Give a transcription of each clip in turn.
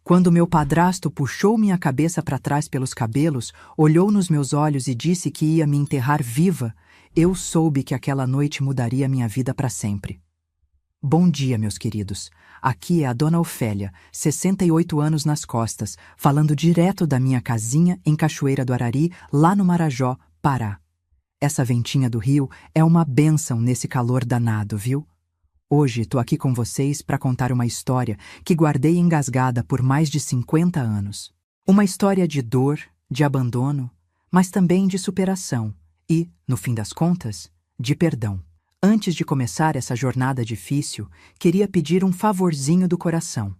Quando meu padrasto puxou minha cabeça para trás pelos cabelos, olhou nos meus olhos e disse que ia me enterrar viva, eu soube que aquela noite mudaria minha vida para sempre. Bom dia, meus queridos. Aqui é a Dona Ofélia, 68 anos nas costas, falando direto da minha casinha em Cachoeira do Arari, lá no Marajó, Pará. Essa ventinha do rio é uma bênção nesse calor danado, viu? Hoje tô aqui com vocês para contar uma história que guardei engasgada por mais de 50 anos. Uma história de dor, de abandono, mas também de superação e, no fim das contas, de perdão. Antes de começar essa jornada difícil, queria pedir um favorzinho do coração.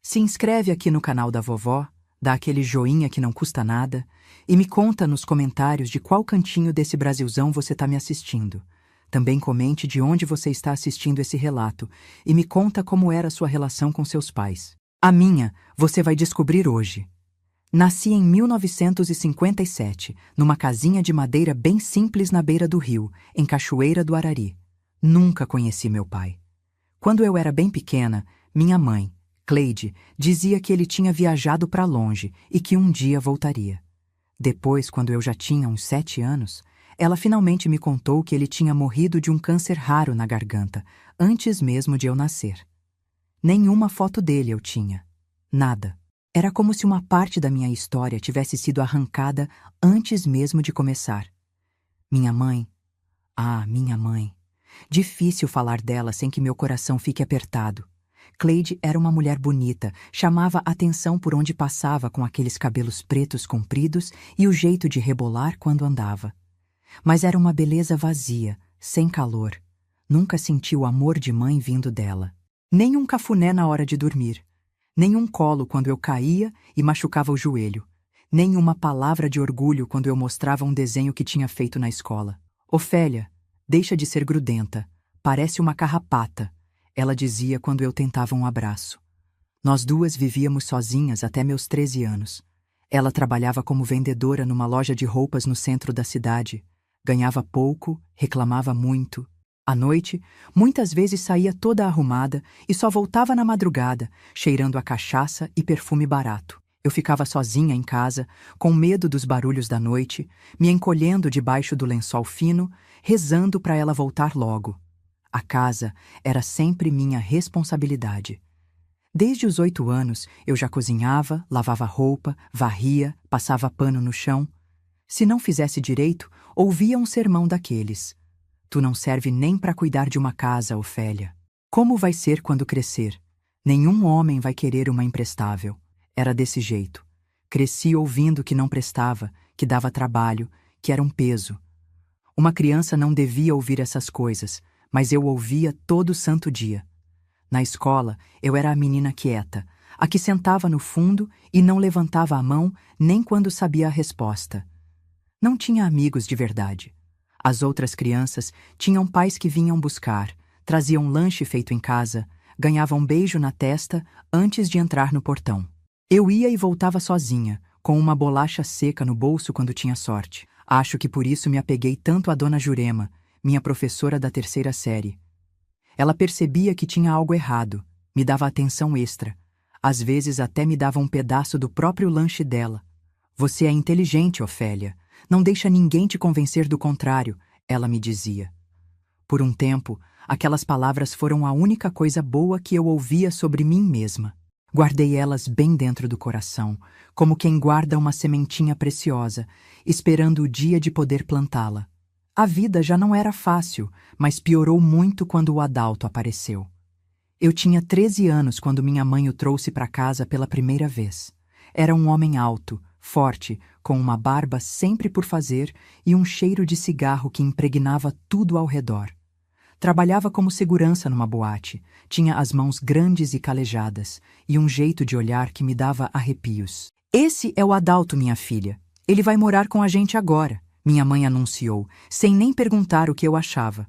Se inscreve aqui no canal da vovó, dá aquele joinha que não custa nada e me conta nos comentários de qual cantinho desse Brasilzão você está me assistindo. Também comente de onde você está assistindo esse relato e me conta como era a sua relação com seus pais. A minha, você vai descobrir hoje. Nasci em 1957, numa casinha de madeira bem simples na beira do rio, em Cachoeira do Arari. Nunca conheci meu pai. Quando eu era bem pequena, minha mãe, Cleide, dizia que ele tinha viajado para longe e que um dia voltaria. Depois, quando eu já tinha uns 7 anos, ela finalmente me contou que ele tinha morrido de um câncer raro na garganta, antes mesmo de eu nascer. Nenhuma foto dele eu tinha. Nada. Era como se uma parte da minha história tivesse sido arrancada antes mesmo de começar. Minha mãe. Ah, minha mãe. Difícil falar dela sem que meu coração fique apertado. Cleide era uma mulher bonita, chamava atenção por onde passava com aqueles cabelos pretos compridos e o jeito de rebolar quando andava. Mas era uma beleza vazia, sem calor. Nunca senti o amor de mãe vindo dela. Nem um cafuné na hora de dormir. Nem um colo quando eu caía e machucava o joelho. Nem uma palavra de orgulho quando eu mostrava um desenho que tinha feito na escola. Ofélia, deixa de ser grudenta. Parece uma carrapata, ela dizia quando eu tentava um abraço. Nós duas vivíamos sozinhas até meus 13 anos. Ela trabalhava como vendedora numa loja de roupas no centro da cidade. Ganhava pouco, reclamava muito. À noite, muitas vezes saía toda arrumada e só voltava na madrugada, cheirando a cachaça e perfume barato. Eu ficava sozinha em casa, com medo dos barulhos da noite, me encolhendo debaixo do lençol fino, rezando para ela voltar logo. A casa era sempre minha responsabilidade. Desde os 8 anos, eu já cozinhava, lavava roupa, varria, passava pano no chão. Se não fizesse direito, ouvia um sermão daqueles. Tu não serve nem para cuidar de uma casa, Ofélia. Como vai ser quando crescer? Nenhum homem vai querer uma imprestável. Era desse jeito. Cresci ouvindo que não prestava, que dava trabalho, que era um peso. Uma criança não devia ouvir essas coisas, mas eu ouvia todo santo dia. Na escola, eu era a menina quieta, a que sentava no fundo e não levantava a mão nem quando sabia a resposta. Não tinha amigos de verdade. As outras crianças tinham pais que vinham buscar, traziam lanche feito em casa, ganhavam beijo na testa antes de entrar no portão. Eu ia e voltava sozinha, com uma bolacha seca no bolso quando tinha sorte. Acho que por isso me apeguei tanto à Dona Jurema, minha professora da 3ª série. Ela percebia que tinha algo errado, me dava atenção extra. Às vezes até me dava um pedaço do próprio lanche dela. Você é inteligente, Ofélia. Não deixa ninguém te convencer do contrário, ela me dizia. Por um tempo, aquelas palavras foram a única coisa boa que eu ouvia sobre mim mesma. Guardei elas bem dentro do coração, como quem guarda uma sementinha preciosa, esperando o dia de poder plantá-la. A vida já não era fácil, mas piorou muito quando o Adalto apareceu. Eu tinha 13 anos quando minha mãe o trouxe para casa pela primeira vez. Era um homem alto, forte, com uma barba sempre por fazer e um cheiro de cigarro que impregnava tudo ao redor. Trabalhava como segurança numa boate, tinha as mãos grandes e calejadas e um jeito de olhar que me dava arrepios. Esse é o Adalto, minha filha. Ele vai morar com a gente agora, minha mãe anunciou, sem nem perguntar o que eu achava.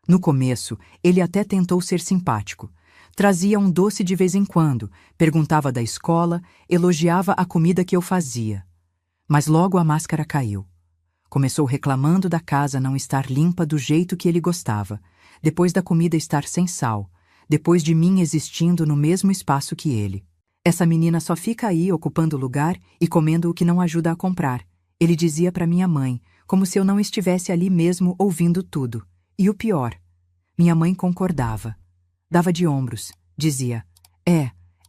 No começo, ele até tentou ser simpático. Trazia um doce de vez em quando, perguntava da escola, elogiava a comida que eu fazia. Mas logo a máscara caiu. Começou reclamando da casa não estar limpa do jeito que ele gostava, depois da comida estar sem sal, depois de mim existindo no mesmo espaço que ele. Essa menina só fica aí ocupando lugar e comendo o que não ajuda a comprar. Ele dizia para minha mãe, como se eu não estivesse ali mesmo ouvindo tudo. E o pior, minha mãe concordava. Dava de ombros, dizia,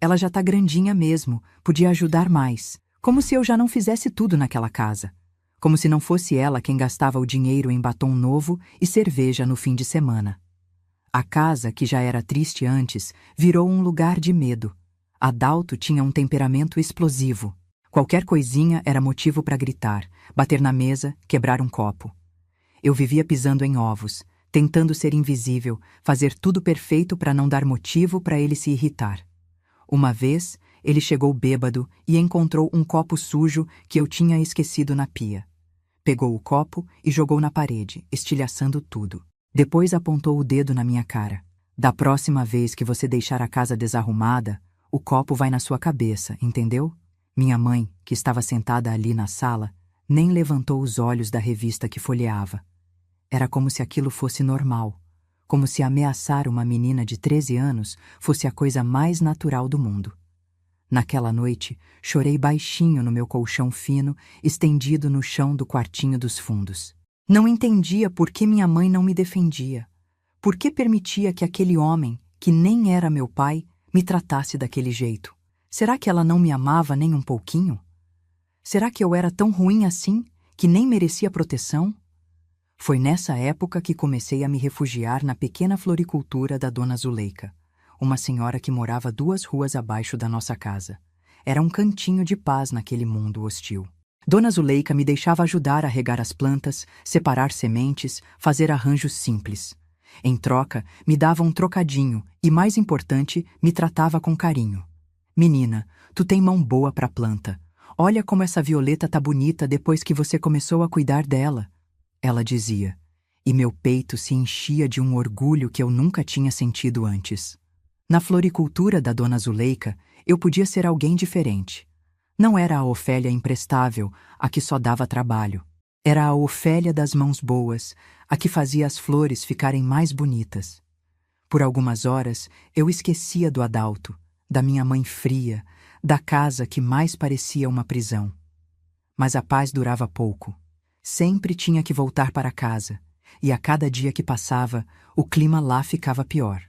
ela já tá grandinha mesmo, podia ajudar mais. Como se eu já não fizesse tudo naquela casa. Como se não fosse ela quem gastava o dinheiro em batom novo e cerveja no fim de semana. A casa, que já era triste antes, virou um lugar de medo. Adalto tinha um temperamento explosivo. Qualquer coisinha era motivo para gritar, bater na mesa, quebrar um copo. Eu vivia pisando em ovos, tentando ser invisível, fazer tudo perfeito para não dar motivo para ele se irritar. Uma vez, ele chegou bêbado e encontrou um copo sujo que eu tinha esquecido na pia. Pegou o copo e jogou na parede, estilhaçando tudo. Depois apontou o dedo na minha cara. Da próxima vez que você deixar a casa desarrumada, o copo vai na sua cabeça, entendeu? Minha mãe, que estava sentada ali na sala, nem levantou os olhos da revista que folheava. Era como se aquilo fosse normal, como se ameaçar uma menina de 13 anos fosse a coisa mais natural do mundo. Naquela noite, chorei baixinho no meu colchão fino, estendido no chão do quartinho dos fundos. Não entendia por que minha mãe não me defendia. Por que permitia que aquele homem, que nem era meu pai, me tratasse daquele jeito? Será que ela não me amava nem um pouquinho? Será que eu era tão ruim assim, que nem merecia proteção? Foi nessa época que comecei a me refugiar na pequena floricultura da Dona Zuleika, uma senhora que morava 2 ruas abaixo da nossa casa. Era um cantinho de paz naquele mundo hostil. Dona Zuleika me deixava ajudar a regar as plantas, separar sementes, fazer arranjos simples. Em troca, me dava um trocadinho e, mais importante, me tratava com carinho. Menina, tu tem mão boa pra planta. Olha como essa violeta tá bonita depois que você começou a cuidar dela. Ela dizia, e meu peito se enchia de um orgulho que eu nunca tinha sentido antes. Na floricultura da Dona Zuleika, eu podia ser alguém diferente. Não era a Ofélia imprestável, a que só dava trabalho. Era a Ofélia das mãos boas, a que fazia as flores ficarem mais bonitas. Por algumas horas, eu esquecia do Adalto, da minha mãe fria, da casa que mais parecia uma prisão. Mas a paz durava pouco. Sempre tinha que voltar para casa, e a cada dia que passava, o clima lá ficava pior.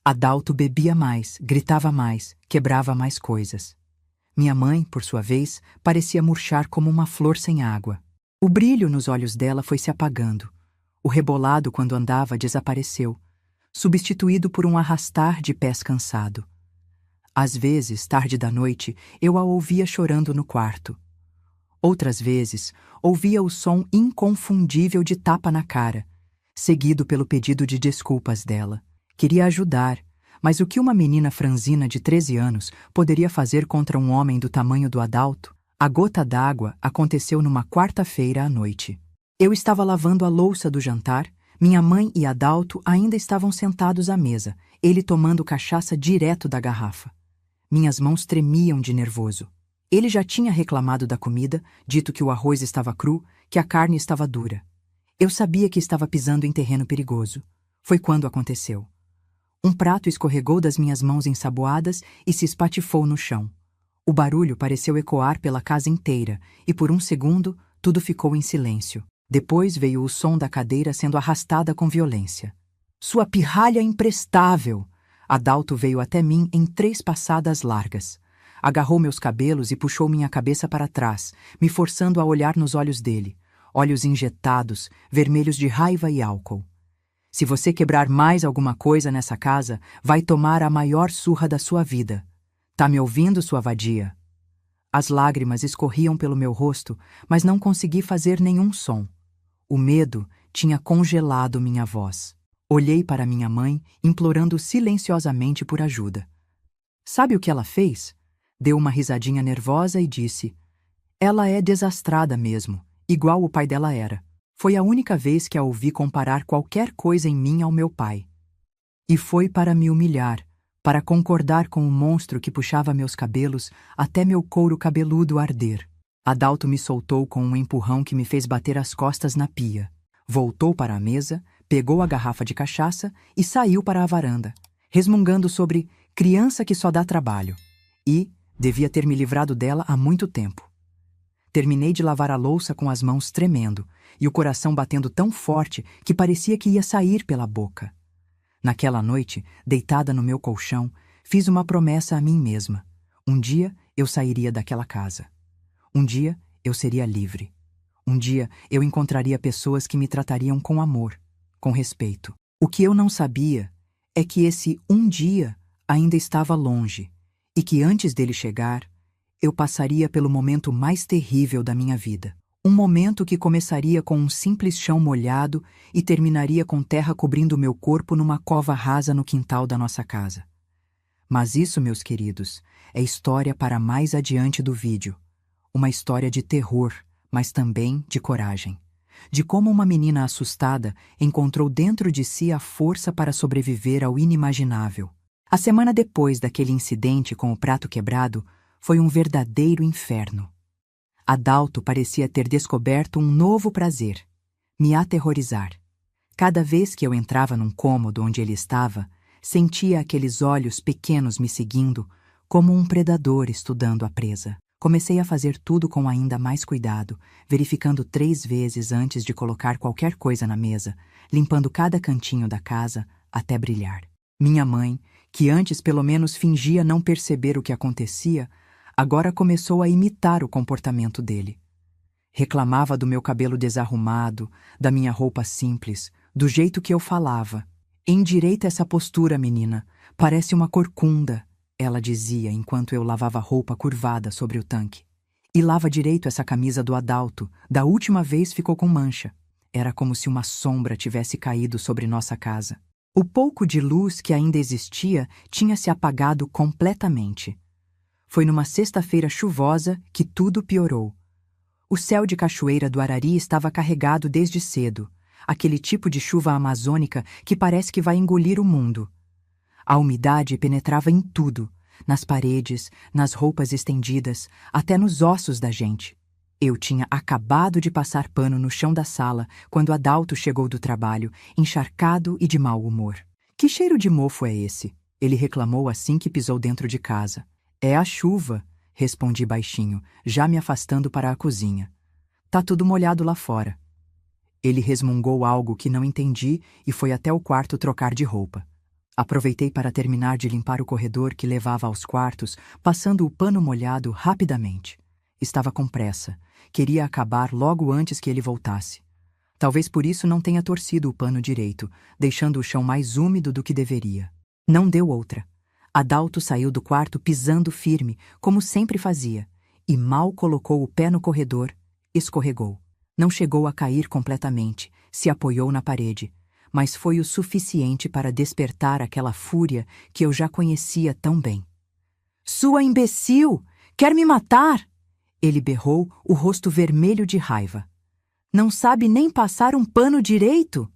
Adalto bebia mais, gritava mais, quebrava mais coisas. Minha mãe, por sua vez, parecia murchar como uma flor sem água. O brilho nos olhos dela foi se apagando. O rebolado, quando andava, desapareceu, substituído por um arrastar de pés cansado. Às vezes, tarde da noite, eu a ouvia chorando no quarto. Outras vezes, ouvia o som inconfundível de tapa na cara, seguido pelo pedido de desculpas dela. Queria ajudar, mas o que uma menina franzina de 13 anos poderia fazer contra um homem do tamanho do Adalto? A gota d'água aconteceu numa quarta-feira à noite. Eu estava lavando a louça do jantar, minha mãe e Adalto ainda estavam sentados à mesa, ele tomando cachaça direto da garrafa. Minhas mãos tremiam de nervoso. Ele já tinha reclamado da comida, dito que o arroz estava cru, que a carne estava dura. Eu sabia que estava pisando em terreno perigoso. Foi quando aconteceu. Um prato escorregou das minhas mãos ensaboadas e se espatifou no chão. O barulho pareceu ecoar pela casa inteira e, por um segundo, tudo ficou em silêncio. Depois veio o som da cadeira sendo arrastada com violência. Sua pirralha imprestável! Adalto veio até mim em 3 passadas largas. Agarrou meus cabelos e puxou minha cabeça para trás, me forçando a olhar nos olhos dele. Olhos injetados, vermelhos de raiva e álcool. Se você quebrar mais alguma coisa nessa casa, vai tomar a maior surra da sua vida. Tá me ouvindo, sua vadia? As lágrimas escorriam pelo meu rosto, mas não consegui fazer nenhum som. O medo tinha congelado minha voz. Olhei para minha mãe, implorando silenciosamente por ajuda. Sabe o que ela fez? Deu uma risadinha nervosa e disse: ela é desastrada mesmo, igual o pai dela era. Foi a única vez que a ouvi comparar qualquer coisa em mim ao meu pai. E foi para me humilhar, para concordar com o monstro que puxava meus cabelos até meu couro cabeludo arder. Adalto me soltou com um empurrão que me fez bater as costas na pia. Voltou para a mesa, pegou a garrafa de cachaça e saiu para a varanda, resmungando sobre criança que só dá trabalho. E, Devia ter me livrado dela há muito tempo. Terminei de lavar a louça com as mãos tremendo e o coração batendo tão forte que parecia que ia sair pela boca. Naquela noite, deitada no meu colchão, fiz uma promessa a mim mesma. Um dia eu sairia daquela casa. Um dia eu seria livre. Um dia eu encontraria pessoas que me tratariam com amor, com respeito. O que eu não sabia é que esse um dia ainda estava longe e que antes dele chegar, eu passaria pelo momento mais terrível da minha vida. Um momento que começaria com um simples chão molhado e terminaria com terra cobrindo meu corpo numa cova rasa no quintal da nossa casa. Mas isso, meus queridos, é história para mais adiante do vídeo. Uma história de terror, mas também de coragem. De como uma menina assustada encontrou dentro de si a força para sobreviver ao inimaginável. A semana depois daquele incidente com o prato quebrado, foi um verdadeiro inferno. Adalto parecia ter descoberto um novo prazer: me aterrorizar. Cada vez que eu entrava num cômodo onde ele estava, sentia aqueles olhos pequenos me seguindo, como um predador estudando a presa. Comecei a fazer tudo com ainda mais cuidado, verificando 3 vezes antes de colocar qualquer coisa na mesa, limpando cada cantinho da casa até brilhar. Minha mãe, que antes pelo menos fingia não perceber o que acontecia, agora começou a imitar o comportamento dele. Reclamava do meu cabelo desarrumado, da minha roupa simples, do jeito que eu falava. "Endireita essa postura, menina. Parece uma corcunda", ela dizia enquanto eu lavava roupa curvada sobre o tanque. "E lava direito essa camisa do Adalto. Da última vez ficou com mancha." Era como se uma sombra tivesse caído sobre nossa casa. O pouco de luz que ainda existia tinha se apagado completamente. Foi numa sexta-feira chuvosa que tudo piorou. O céu de Cachoeira do Arari estava carregado desde cedo, aquele tipo de chuva amazônica que parece que vai engolir o mundo. A umidade penetrava em tudo, nas paredes, nas roupas estendidas, até nos ossos da gente. Eu tinha acabado de passar pano no chão da sala quando Adalto chegou do trabalho, encharcado e de mau humor. "Que cheiro de mofo é esse?" ele reclamou assim que pisou dentro de casa. "É a chuva", respondi baixinho, já me afastando para a cozinha. "Tá tudo molhado lá fora." Ele resmungou algo que não entendi e foi até o quarto trocar de roupa. Aproveitei para terminar de limpar o corredor que levava aos quartos, passando o pano molhado rapidamente. Estava com pressa. Queria acabar logo antes que ele voltasse. Talvez por isso não tenha torcido o pano direito, deixando o chão mais úmido do que deveria. Não deu outra. Adalto saiu do quarto pisando firme, como sempre fazia, e mal colocou o pé no corredor, escorregou. Não chegou a cair completamente, se apoiou na parede, mas foi o suficiente para despertar aquela fúria que eu já conhecia tão bem. "Sua imbecil! Quer me matar?" Ele berrou, o rosto vermelho de raiva. "Não sabe nem passar um pano direito?"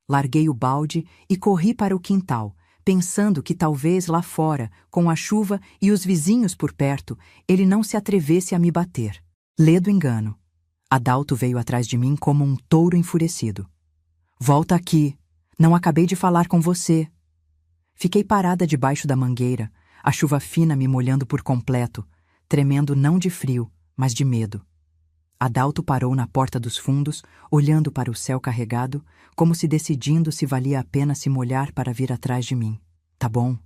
Larguei o balde e corri para o quintal, pensando que talvez lá fora, com a chuva e os vizinhos por perto, ele não se atrevesse a me bater. Ledo engano. Adalto veio atrás de mim como um touro enfurecido. "Volta aqui! Não acabei de falar com você." Fiquei parada debaixo da mangueira, a chuva fina me molhando por completo, tremendo não de frio, mas de medo. Adalto parou na porta dos fundos, olhando para o céu carregado, como se decidindo se valia a pena se molhar para vir atrás de mim. "Tá bom",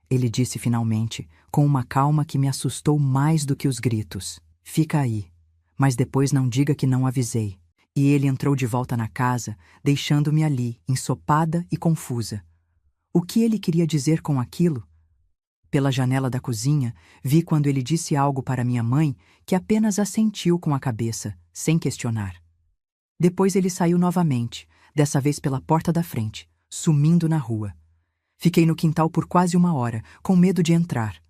ele disse finalmente, com uma calma que me assustou mais do que os gritos. "Fica aí, mas depois não diga que não avisei." E ele entrou de volta na casa, deixando-me ali, ensopada e confusa. O que ele queria dizer com aquilo? Pela janela da cozinha, vi quando ele disse algo para minha mãe, que apenas assentiu com a cabeça, sem questionar. Depois ele saiu novamente, dessa vez pela porta da frente, sumindo na rua. Fiquei no quintal por quase 1 hora, com medo de entrar.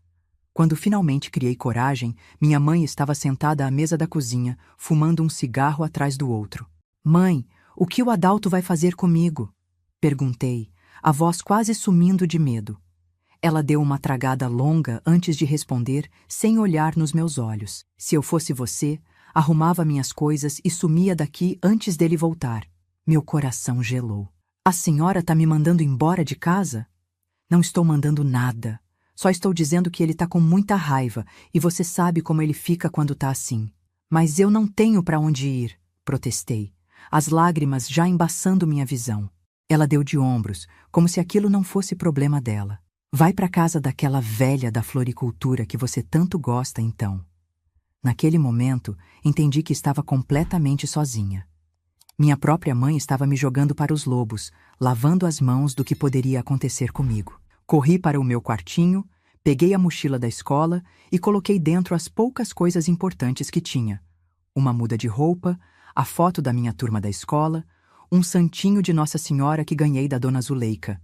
Quando finalmente criei coragem, minha mãe estava sentada à mesa da cozinha, fumando um cigarro atrás do outro. "Mãe, o que o Adalto vai fazer comigo?" perguntei, a voz quase sumindo de medo. Ela deu uma tragada longa antes de responder, sem olhar nos meus olhos. "Se eu fosse você, arrumava minhas coisas e sumia daqui antes dele voltar." Meu coração gelou. "A senhora tá me mandando embora de casa?" "Não estou mandando nada. Só estou dizendo que ele tá com muita raiva e você sabe como ele fica quando tá assim. Mas eu não tenho para onde ir, protestei, as lágrimas já embaçando minha visão. Ela deu de ombros, como se aquilo não fosse problema dela. Vai para casa daquela velha da floricultura que você tanto gosta, então. Naquele momento, entendi que estava completamente sozinha. Minha própria mãe estava me jogando para os lobos, lavando as mãos do que poderia acontecer comigo. Corri para o meu quartinho, peguei a mochila da escola e coloquei dentro as poucas coisas importantes que tinha. Uma muda de roupa, a foto da minha turma da escola, um santinho de Nossa Senhora que ganhei da Dona Zuleika.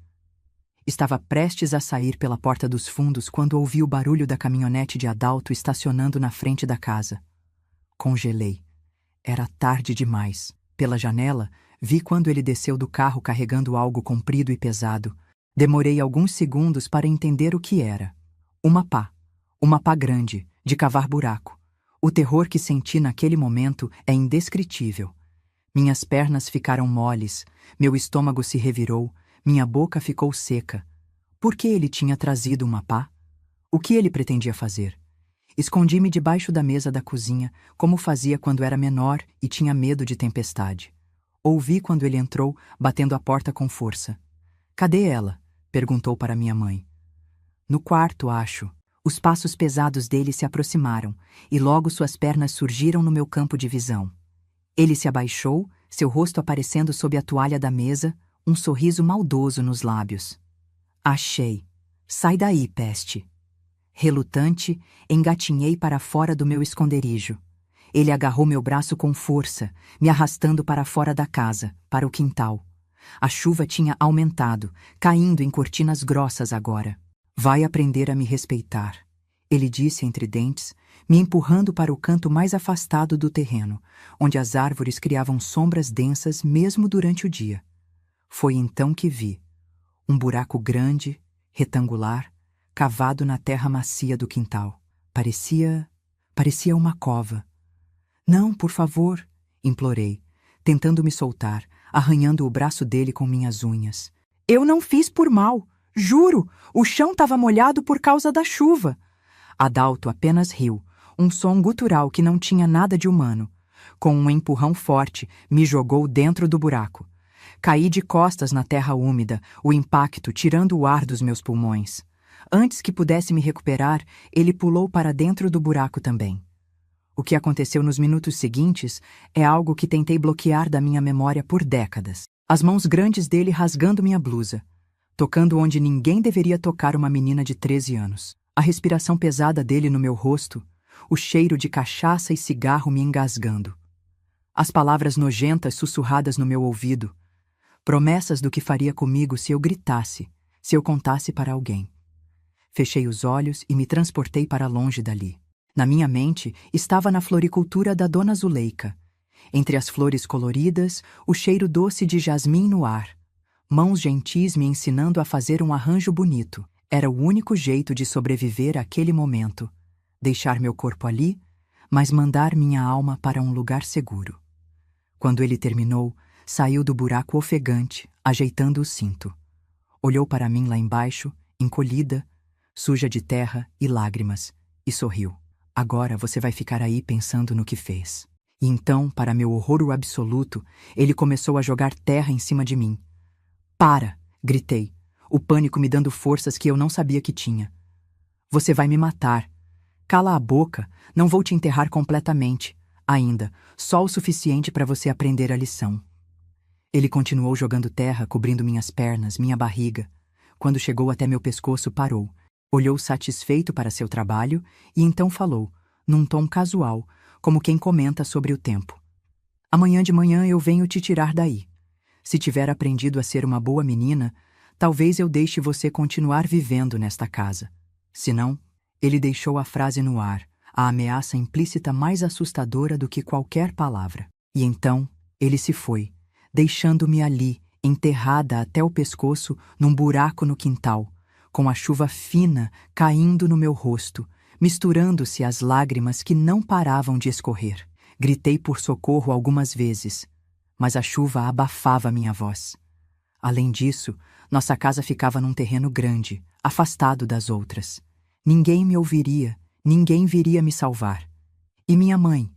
Estava prestes a sair pela porta dos fundos quando ouvi o barulho da caminhonete de Adalto estacionando na frente da casa. Congelei. Era tarde demais. Pela janela, vi quando ele desceu do carro carregando algo comprido e pesado. Demorei alguns segundos para entender o que era. Uma pá. Uma pá grande, de cavar buraco. O terror que senti naquele momento é indescritível. Minhas pernas ficaram moles, meu estômago se revirou, minha boca ficou seca. Por que ele tinha trazido uma pá? O que ele pretendia fazer? Escondi-me debaixo da mesa da cozinha, como fazia quando era menor e tinha medo de tempestade. Ouvi quando ele entrou, batendo a porta com força. Cadê ela? Perguntou para minha mãe. No quarto, acho. Os passos pesados dele se aproximaram, e logo suas pernas surgiram no meu campo de visão. Ele se abaixou, seu rosto aparecendo sob a toalha da mesa, um sorriso maldoso nos lábios. Achei. Sai daí, peste. Relutante, engatinhei para fora do meu esconderijo. Ele agarrou meu braço com força, me arrastando para fora da casa, para o quintal. A chuva tinha aumentado, caindo em cortinas grossas agora. Vai aprender a me respeitar, ele disse entre dentes, me empurrando para o canto mais afastado do terreno, onde as árvores criavam sombras densas mesmo durante o dia. Foi então que vi um buraco grande, retangular, cavado na terra macia do quintal. Parecia uma cova. Não, por favor, implorei, tentando me soltar, arranhando o braço dele com minhas unhas. Eu não fiz por mal, juro, o chão estava molhado por causa da chuva. Adalto apenas riu, um som gutural que não tinha nada de humano. Com um empurrão forte, me jogou dentro do buraco. Caí de costas na terra úmida, o impacto tirando o ar dos meus pulmões. Antes que pudesse me recuperar, ele pulou para dentro do buraco também. O que aconteceu nos minutos seguintes é algo que tentei bloquear da minha memória por décadas. As mãos grandes dele rasgando minha blusa, tocando onde ninguém deveria tocar uma menina de 13 anos. A respiração pesada dele no meu rosto, o cheiro de cachaça e cigarro me engasgando. As palavras nojentas sussurradas no meu ouvido, promessas do que faria comigo se eu gritasse, se eu contasse para alguém. Fechei os olhos e me transportei para longe dali. Na minha mente estava na floricultura da Dona Zuleika. Entre as flores coloridas, o cheiro doce de jasmim no ar. Mãos gentis me ensinando a fazer um arranjo bonito. Era o único jeito de sobreviver àquele momento. Deixar meu corpo ali, mas mandar minha alma para um lugar seguro. Quando ele terminou, saiu do buraco ofegante, ajeitando o cinto. Olhou para mim lá embaixo, encolhida, suja de terra e lágrimas, e sorriu. Agora você vai ficar aí pensando no que fez. E então, para meu horror absoluto, ele começou a jogar terra em cima de mim. Para! Gritei, o pânico me dando forças que eu não sabia que tinha. Você vai me matar. Cala a boca, não vou te enterrar completamente. Ainda, só o suficiente para você aprender a lição. Ele continuou jogando terra, cobrindo minhas pernas, minha barriga. Quando chegou até meu pescoço, parou. Olhou satisfeito para seu trabalho e então falou, num tom casual, como quem comenta sobre o tempo. Amanhã de manhã eu venho te tirar daí. Se tiver aprendido a ser uma boa menina, talvez eu deixe você continuar vivendo nesta casa. Se não, ele deixou a frase no ar, a ameaça implícita mais assustadora do que qualquer palavra. E então, ele se foi, deixando-me ali, enterrada até o pescoço num buraco no quintal, com a chuva fina caindo no meu rosto, misturando-se às lágrimas que não paravam de escorrer. Gritei por socorro algumas vezes, mas a chuva abafava minha voz. Além disso, nossa casa ficava num terreno grande, afastado das outras. Ninguém me ouviria, ninguém viria me salvar. E minha mãe?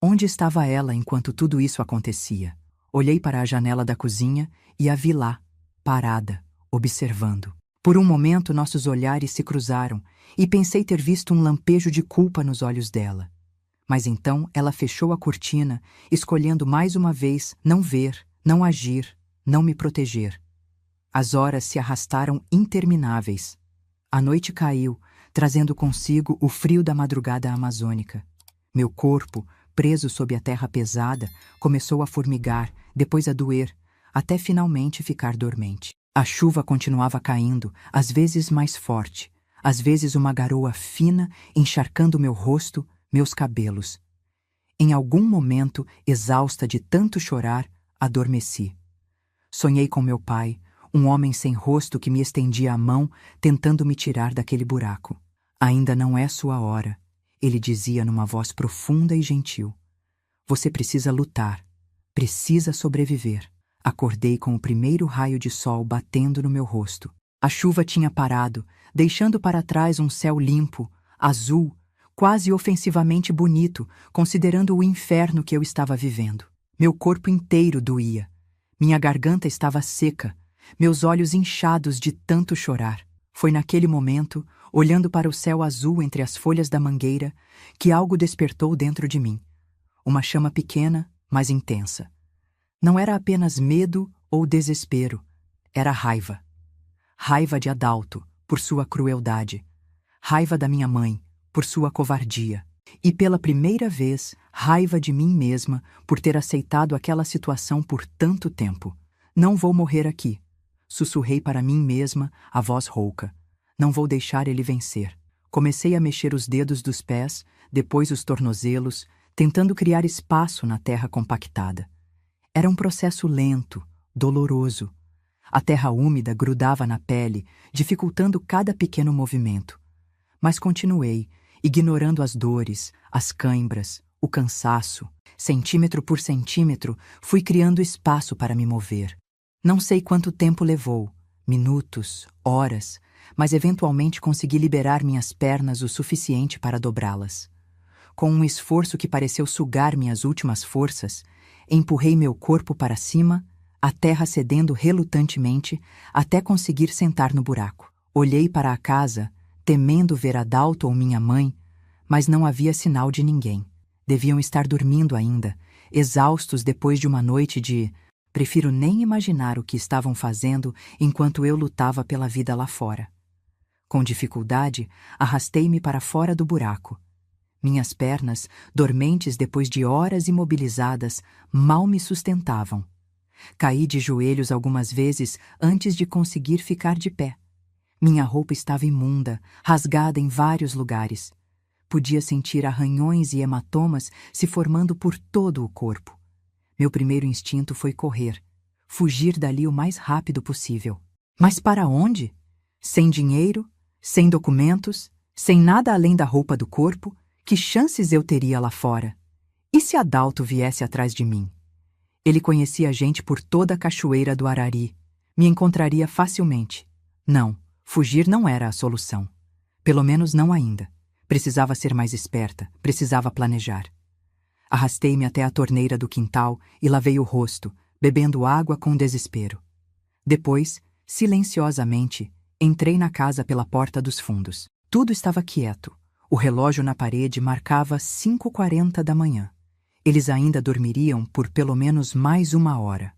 Onde estava ela enquanto tudo isso acontecia? Olhei para a janela da cozinha e a vi lá, parada, observando. Por um momento nossos olhares se cruzaram e pensei ter visto um lampejo de culpa nos olhos dela. Mas então ela fechou a cortina, escolhendo mais uma vez não ver, não agir, não me proteger. As horas se arrastaram intermináveis. A noite caiu, trazendo consigo o frio da madrugada amazônica. Meu corpo, preso sob a terra pesada, começou a formigar, depois a doer, até finalmente ficar dormente. A chuva continuava caindo, às vezes mais forte, às vezes uma garoa fina encharcando meu rosto, meus cabelos. Em algum momento, exausta de tanto chorar, adormeci. Sonhei com meu pai, um homem sem rosto que me estendia a mão, tentando me tirar daquele buraco. Ainda não é sua hora, ele dizia numa voz profunda e gentil. Você precisa lutar, precisa sobreviver. Acordei com o primeiro raio de sol batendo no meu rosto. A chuva tinha parado, deixando para trás um céu limpo, azul, quase ofensivamente bonito, considerando o inferno que eu estava vivendo. Meu corpo inteiro doía. Minha garganta estava seca, meus olhos inchados de tanto chorar. Foi naquele momento, olhando para o céu azul entre as folhas da mangueira, que algo despertou dentro de mim. Uma chama pequena, mas intensa. Não era apenas medo ou desespero, era raiva. Raiva de Adalto, por sua crueldade. Raiva da minha mãe, por sua covardia. E pela primeira vez, raiva de mim mesma por ter aceitado aquela situação por tanto tempo. Não vou morrer aqui. Sussurrei para mim mesma, a voz rouca. Não vou deixar ele vencer. Comecei a mexer os dedos dos pés, depois os tornozelos, tentando criar espaço na terra compactada. Era um processo lento, doloroso. A terra úmida grudava na pele, dificultando cada pequeno movimento. Mas continuei, ignorando as dores, as cãibras, o cansaço. Centímetro por centímetro, fui criando espaço para me mover. Não sei quanto tempo levou, minutos, horas, mas eventualmente consegui liberar minhas pernas o suficiente para dobrá-las. Com um esforço que pareceu sugar minhas últimas forças, empurrei meu corpo para cima, a terra cedendo relutantemente até conseguir sentar no buraco. Olhei para a casa, temendo ver Adalto ou minha mãe, mas não havia sinal de ninguém. Deviam estar dormindo ainda, exaustos depois de uma noite de... Prefiro nem imaginar o que estavam fazendo enquanto eu lutava pela vida lá fora. Com dificuldade, arrastei-me para fora do buraco. Minhas pernas, dormentes depois de horas imobilizadas, mal me sustentavam. Caí de joelhos algumas vezes antes de conseguir ficar de pé. Minha roupa estava imunda, rasgada em vários lugares. Podia sentir arranhões e hematomas se formando por todo o corpo. Meu primeiro instinto foi correr, fugir dali o mais rápido possível. Mas para onde? Sem dinheiro, sem documentos, sem nada além da roupa do corpo, que chances eu teria lá fora? E se Adalto viesse atrás de mim? Ele conhecia a gente por toda a cachoeira do Arari. Me encontraria facilmente. Não, fugir não era a solução. Pelo menos não ainda. Precisava ser mais esperta, precisava planejar. Arrastei-me até a torneira do quintal e lavei o rosto, bebendo água com desespero. Depois, silenciosamente, entrei na casa pela porta dos fundos. Tudo estava quieto. O relógio na parede marcava 5h40 da manhã. Eles ainda dormiriam por pelo menos mais uma hora.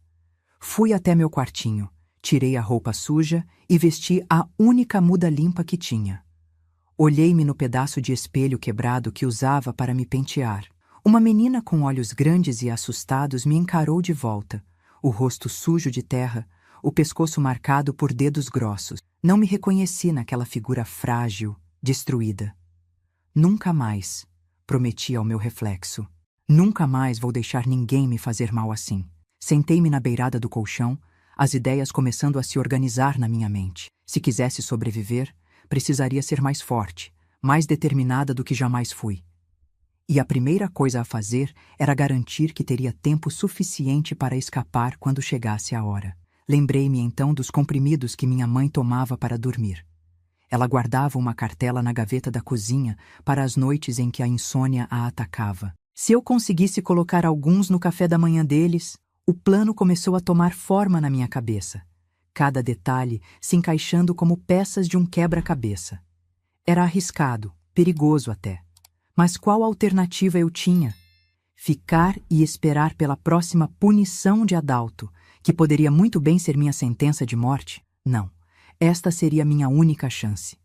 Fui até meu quartinho, tirei a roupa suja e vesti a única muda limpa que tinha. Olhei-me no pedaço de espelho quebrado que usava para me pentear. Uma menina com olhos grandes e assustados me encarou de volta, o rosto sujo de terra, o pescoço marcado por dedos grossos. Não me reconheci naquela figura frágil, destruída. Nunca mais, prometi ao meu reflexo. Nunca mais vou deixar ninguém me fazer mal assim. Sentei-me na beirada do colchão, as ideias começando a se organizar na minha mente. Se quisesse sobreviver, precisaria ser mais forte, mais determinada do que jamais fui. E a primeira coisa a fazer era garantir que teria tempo suficiente para escapar quando chegasse a hora. Lembrei-me então dos comprimidos que minha mãe tomava para dormir. Ela guardava uma cartela na gaveta da cozinha para as noites em que a insônia a atacava. Se eu conseguisse colocar alguns no café da manhã deles, o plano começou a tomar forma na minha cabeça, cada detalhe se encaixando como peças de um quebra-cabeça. Era arriscado, perigoso até. Mas qual alternativa eu tinha? Ficar e esperar pela próxima punição de Adalto, que poderia muito bem ser minha sentença de morte? Não. Esta seria minha única chance.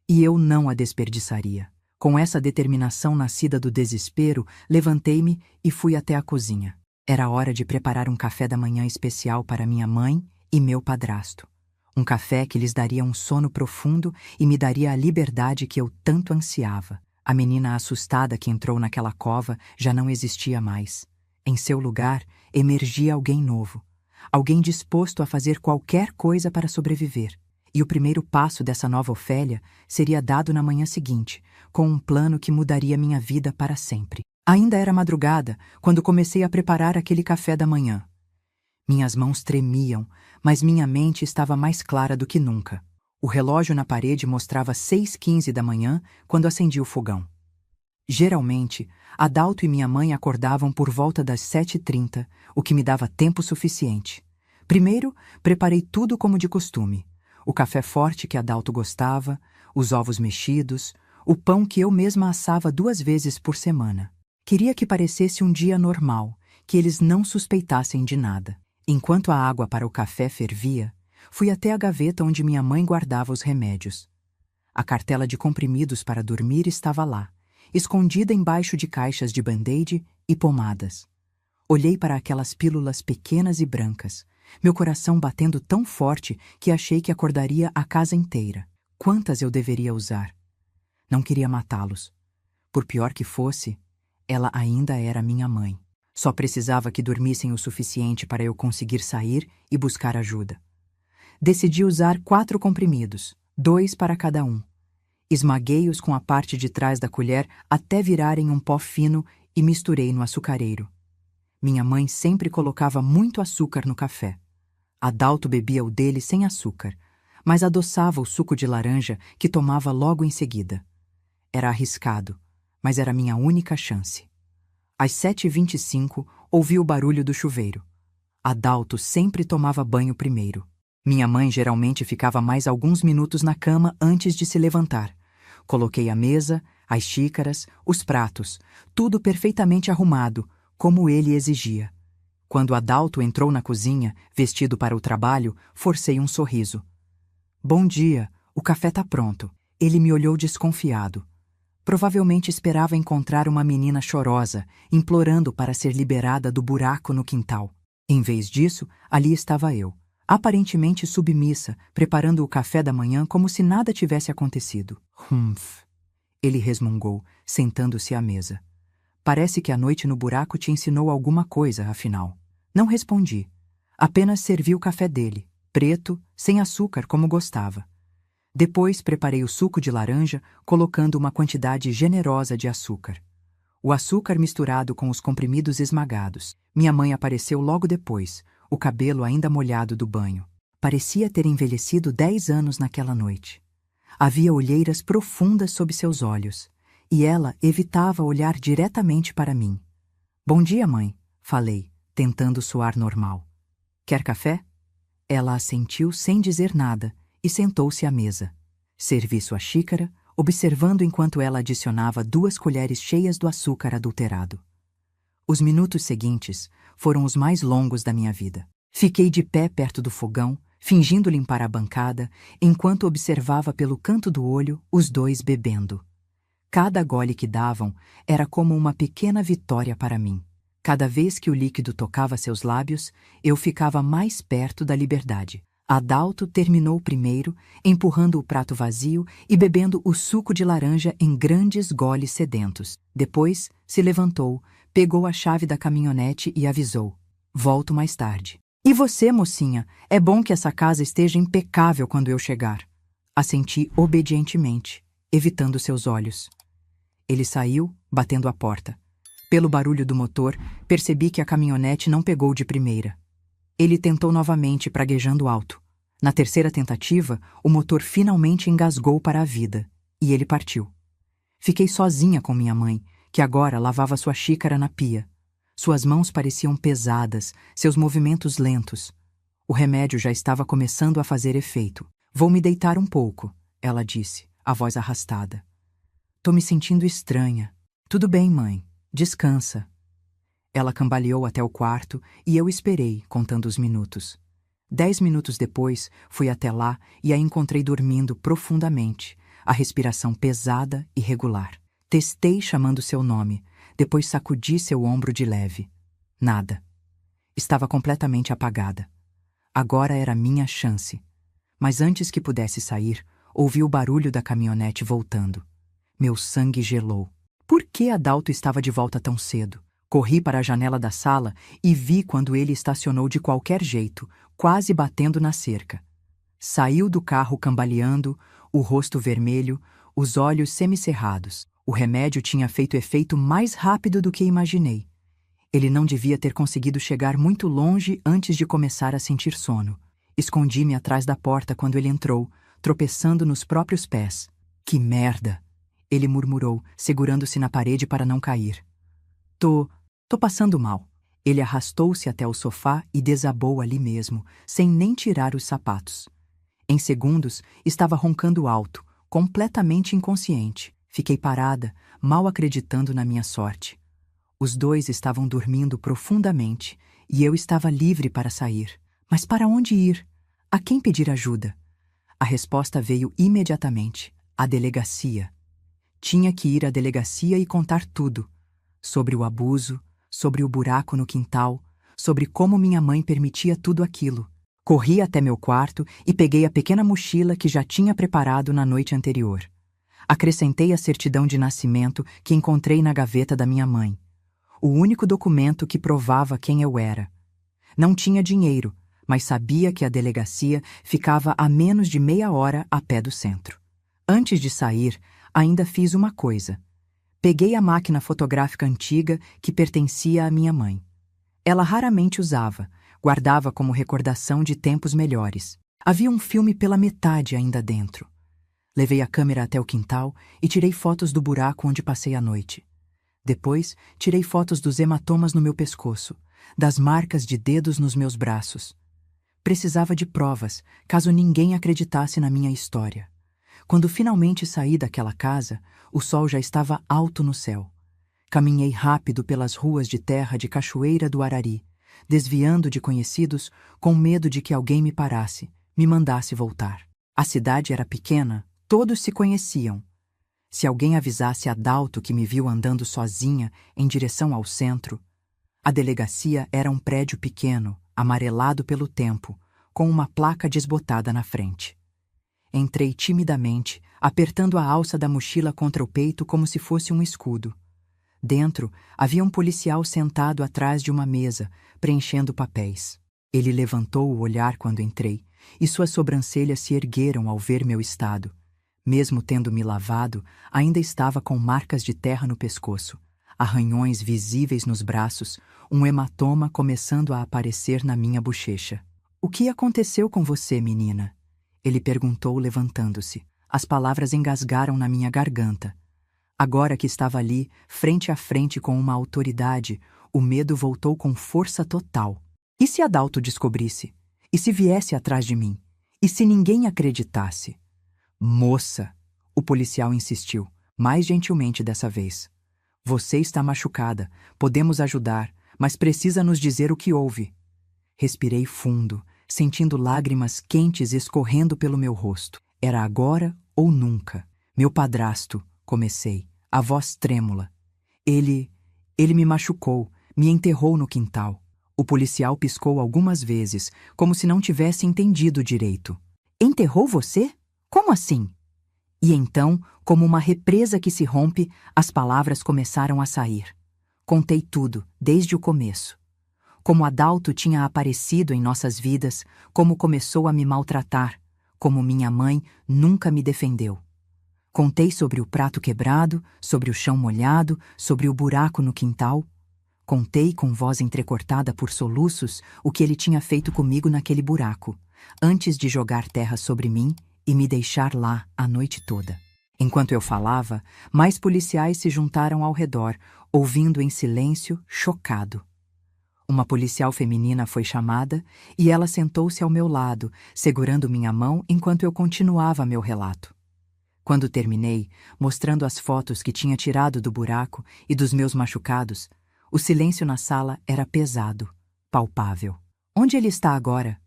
E eu não a desperdiçaria. Com essa determinação nascida do desespero, levantei-me e fui até a cozinha. Era hora de preparar um café da manhã especial para minha mãe e meu padrasto. Um café que lhes daria um sono profundo e me daria a liberdade que eu tanto ansiava. A menina assustada que entrou naquela cova já não existia mais. Em seu lugar, emergia alguém novo. Alguém disposto a fazer qualquer coisa para sobreviver. E o primeiro passo dessa nova Ofélia seria dado na manhã seguinte, com um plano que mudaria minha vida para sempre. Ainda era madrugada quando comecei a preparar aquele café da manhã. Minhas mãos tremiam, mas minha mente estava mais clara do que nunca. O relógio na parede mostrava 6h15 da manhã quando acendi o fogão. Geralmente, Adalto e minha mãe acordavam por volta das 7h30, o que me dava tempo suficiente. Primeiro, preparei tudo como de costume. O café forte que Adalto gostava, os ovos mexidos, o pão que eu mesma assava 2 vezes por semana. Queria que parecesse um dia normal, que eles não suspeitassem de nada. Enquanto a água para o café fervia, fui até a gaveta onde minha mãe guardava os remédios. A cartela de comprimidos para dormir estava lá, escondida embaixo de caixas de band-aid e pomadas. Olhei para aquelas pílulas pequenas e brancas, meu coração batendo tão forte que achei que acordaria a casa inteira. Quantas eu deveria usar? Não queria matá-los. Por pior que fosse, ela ainda era minha mãe. Só precisava que dormissem o suficiente para eu conseguir sair e buscar ajuda. Decidi usar 4 comprimidos, 2 para cada um. Esmaguei-os com a parte de trás da colher até virarem um pó fino e misturei no açucareiro. Minha mãe sempre colocava muito açúcar no café. Adalto bebia o dele sem açúcar, mas adoçava o suco de laranja que tomava logo em seguida. Era arriscado, mas era minha única chance. Às 7h25, ouvi o barulho do chuveiro. Adalto sempre tomava banho primeiro. Minha mãe geralmente ficava mais alguns minutos na cama antes de se levantar. Coloquei a mesa, as xícaras, os pratos, tudo perfeitamente arrumado, como ele exigia. Quando Adalto entrou na cozinha, vestido para o trabalho, forcei um sorriso. Bom dia, o café tá pronto. Ele me olhou desconfiado. Provavelmente esperava encontrar uma menina chorosa, implorando para ser liberada do buraco no quintal. Em vez disso, ali estava eu, aparentemente submissa, preparando o café da manhã como se nada tivesse acontecido. Ele resmungou, sentando-se à mesa. Parece que a noite no buraco te ensinou alguma coisa, afinal. Não respondi. Apenas servi o café dele, preto, sem açúcar como gostava. Depois preparei o suco de laranja, colocando uma quantidade generosa de açúcar. O açúcar misturado com os comprimidos esmagados. Minha mãe apareceu logo depois, o cabelo ainda molhado do banho. Parecia ter envelhecido 10 anos naquela noite. Havia olheiras profundas sob seus olhos, e ela evitava olhar diretamente para mim. Bom dia, mãe, falei, tentando soar normal. Quer café? Ela assentiu sem dizer nada e sentou-se à mesa. Servi sua xícara, observando enquanto ela adicionava 2 colheres cheias do açúcar adulterado. Os minutos seguintes foram os mais longos da minha vida. Fiquei de pé perto do fogão, fingindo limpar a bancada, enquanto observava pelo canto do olho os 2 bebendo. Cada gole que davam era como uma pequena vitória para mim. Cada vez que o líquido tocava seus lábios, eu ficava mais perto da liberdade. Adalto terminou primeiro, empurrando o prato vazio e bebendo o suco de laranja em grandes goles sedentos. Depois, se levantou, pegou a chave da caminhonete e avisou. Volto mais tarde. E você, mocinha? É bom que essa casa esteja impecável quando eu chegar. Assenti obedientemente, evitando seus olhos. Ele saiu, batendo a porta. Pelo barulho do motor, percebi que a caminhonete não pegou de primeira. Ele tentou novamente, praguejando alto. Na terceira tentativa, o motor finalmente engasgou para a vida, e ele partiu. Fiquei sozinha com minha mãe, que agora lavava sua xícara na pia. Suas mãos pareciam pesadas, seus movimentos lentos. O remédio já estava começando a fazer efeito. Vou me deitar um pouco, ela disse, a voz arrastada. Tô me sentindo estranha. Tudo bem, mãe. Descansa. Ela cambaleou até o quarto e eu esperei, contando os minutos. 10 minutos depois, fui até lá e a encontrei dormindo profundamente, a respiração pesada e regular. Testei chamando seu nome, depois sacudi seu ombro de leve. Nada. Estava completamente apagada. Agora era minha chance. Mas antes que pudesse sair, ouvi o barulho da caminhonete voltando. Meu sangue gelou. Por que Adalto estava de volta tão cedo? Corri para a janela da sala e vi quando ele estacionou de qualquer jeito, quase batendo na cerca. Saiu do carro cambaleando, o rosto vermelho, os olhos semicerrados. O remédio tinha feito efeito mais rápido do que imaginei. Ele não devia ter conseguido chegar muito longe antes de começar a sentir sono. Escondi-me atrás da porta quando ele entrou, tropeçando nos próprios pés. Que merda! Ele murmurou, segurando-se na parede para não cair. Tô passando mal. Ele arrastou-se até o sofá e desabou ali mesmo, sem nem tirar os sapatos. Em segundos, estava roncando alto, completamente inconsciente. Fiquei parada, mal acreditando na minha sorte. Os dois estavam dormindo profundamente e eu estava livre para sair. Mas para onde ir? A quem pedir ajuda? A resposta veio imediatamente. A delegacia. Tinha que ir à delegacia e contar tudo. Sobre o abuso, sobre o buraco no quintal, sobre como minha mãe permitia tudo aquilo. Corri até meu quarto e peguei a pequena mochila que já tinha preparado na noite anterior. Acrescentei a certidão de nascimento que encontrei na gaveta da minha mãe. O único documento que provava quem eu era. Não tinha dinheiro, mas sabia que a delegacia ficava a menos de meia hora a pé do centro. Antes de sair, ainda fiz uma coisa. Peguei a máquina fotográfica antiga que pertencia à minha mãe. Ela raramente usava, guardava como recordação de tempos melhores. Havia um filme pela metade ainda dentro. Levei a câmera até o quintal e tirei fotos do buraco onde passei a noite. Depois, tirei fotos dos hematomas no meu pescoço, das marcas de dedos nos meus braços. Precisava de provas, caso ninguém acreditasse na minha história. Quando finalmente saí daquela casa, o sol já estava alto no céu. Caminhei rápido pelas ruas de terra de Cachoeira do Arari, desviando de conhecidos com medo de que alguém me parasse, me mandasse voltar. A cidade era pequena, todos se conheciam. Se alguém avisasse Adalto que me viu andando sozinha em direção ao centro, a delegacia era um prédio pequeno, amarelado pelo tempo, com uma placa desbotada na frente. Entrei timidamente, apertando a alça da mochila contra o peito como se fosse um escudo. Dentro, havia um policial sentado atrás de uma mesa, preenchendo papéis. Ele levantou o olhar quando entrei, e suas sobrancelhas se ergueram ao ver meu estado. Mesmo tendo me lavado, ainda estava com marcas de terra no pescoço, arranhões visíveis nos braços, um hematoma começando a aparecer na minha bochecha. "O que aconteceu com você, menina?" Ele perguntou, levantando-se. As palavras engasgaram na minha garganta. Agora que estava ali, frente a frente com uma autoridade, o medo voltou com força total. E se Adalto descobrisse? E se viesse atrás de mim? E se ninguém acreditasse? "Moça", o policial insistiu, mais gentilmente dessa vez. "Você está machucada, podemos ajudar, mas precisa nos dizer o que houve." Respirei fundo, sentindo lágrimas quentes escorrendo pelo meu rosto. Era agora ou nunca. "Meu padrasto", comecei, a voz trêmula. Ele me machucou, me enterrou no quintal." O policial piscou algumas vezes, como se não tivesse entendido direito. "Enterrou você? Como assim?" E então, como uma represa que se rompe, as palavras começaram a sair. Contei tudo, desde o começo. Como Adalto tinha aparecido em nossas vidas, como começou a me maltratar, como minha mãe nunca me defendeu. Contei sobre o prato quebrado, sobre o chão molhado, sobre o buraco no quintal. Contei com voz entrecortada por soluços o que ele tinha feito comigo naquele buraco, antes de jogar terra sobre mim e me deixar lá a noite toda. Enquanto eu falava, mais policiais se juntaram ao redor, ouvindo em silêncio, chocado. Uma policial feminina foi chamada e ela sentou-se ao meu lado, segurando minha mão enquanto eu continuava meu relato. Quando terminei, mostrando as fotos que tinha tirado do buraco e dos meus machucados, o silêncio na sala era pesado, palpável. "Onde ele está agora?"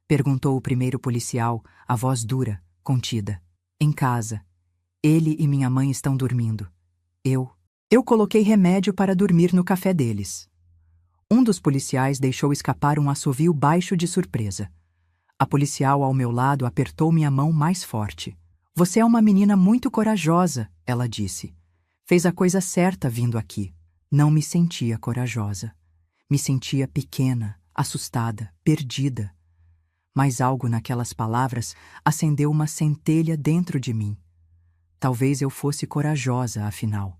perguntou o primeiro policial, a voz dura, contida. "Em casa. Ele e minha mãe estão dormindo. Eu coloquei remédio para dormir no café deles." Um dos policiais deixou escapar um assovio baixo de surpresa. A policial ao meu lado apertou minha mão mais forte. "Você é uma menina muito corajosa", ela disse. "Fez a coisa certa vindo aqui." Não me sentia corajosa. Me sentia pequena, assustada, perdida. Mas algo naquelas palavras acendeu uma centelha dentro de mim. Talvez eu fosse corajosa, afinal.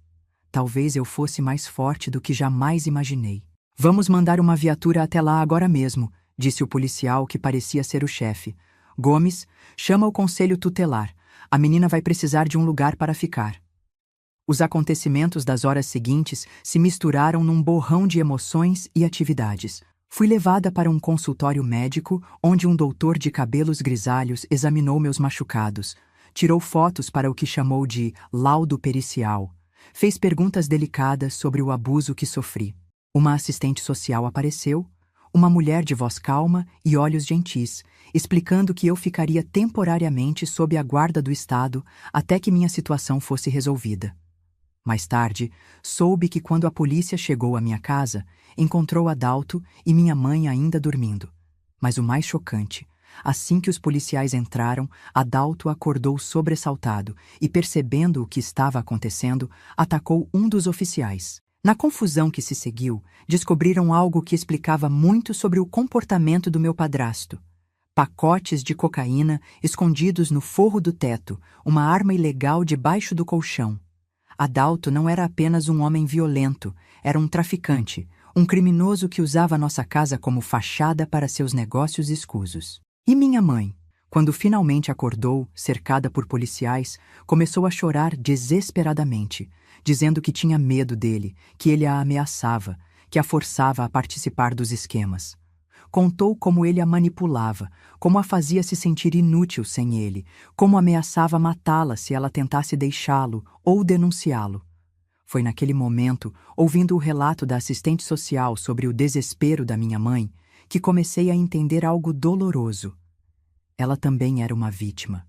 Talvez eu fosse mais forte do que jamais imaginei. "Vamos mandar uma viatura até lá agora mesmo", disse o policial que parecia ser o chefe. "Gomes, chama o conselho tutelar. A menina vai precisar de um lugar para ficar." Os acontecimentos das horas seguintes se misturaram num borrão de emoções e atividades. Fui levada para um consultório médico, onde um doutor de cabelos grisalhos examinou meus machucados, tirou fotos para o que chamou de laudo pericial, fez perguntas delicadas sobre o abuso que sofri. Uma assistente social apareceu, uma mulher de voz calma e olhos gentis, explicando que eu ficaria temporariamente sob a guarda do Estado até que minha situação fosse resolvida. Mais tarde, soube que quando a polícia chegou à minha casa, encontrou Adalto e minha mãe ainda dormindo. Mas o mais chocante, assim que os policiais entraram, Adalto acordou sobressaltado e, percebendo o que estava acontecendo, atacou um dos oficiais. Na confusão que se seguiu, descobriram algo que explicava muito sobre o comportamento do meu padrasto. Pacotes de cocaína escondidos no forro do teto, uma arma ilegal debaixo do colchão. Adalto não era apenas um homem violento, era um traficante, um criminoso que usava nossa casa como fachada para seus negócios escusos. E minha mãe, quando finalmente acordou, cercada por policiais, começou a chorar desesperadamente, dizendo que tinha medo dele, que ele a ameaçava, que a forçava a participar dos esquemas. Contou como ele a manipulava, como a fazia se sentir inútil sem ele, como ameaçava matá-la se ela tentasse deixá-lo ou denunciá-lo. Foi naquele momento, ouvindo o relato da assistente social sobre o desespero da minha mãe, que comecei a entender algo doloroso. Ela também era uma vítima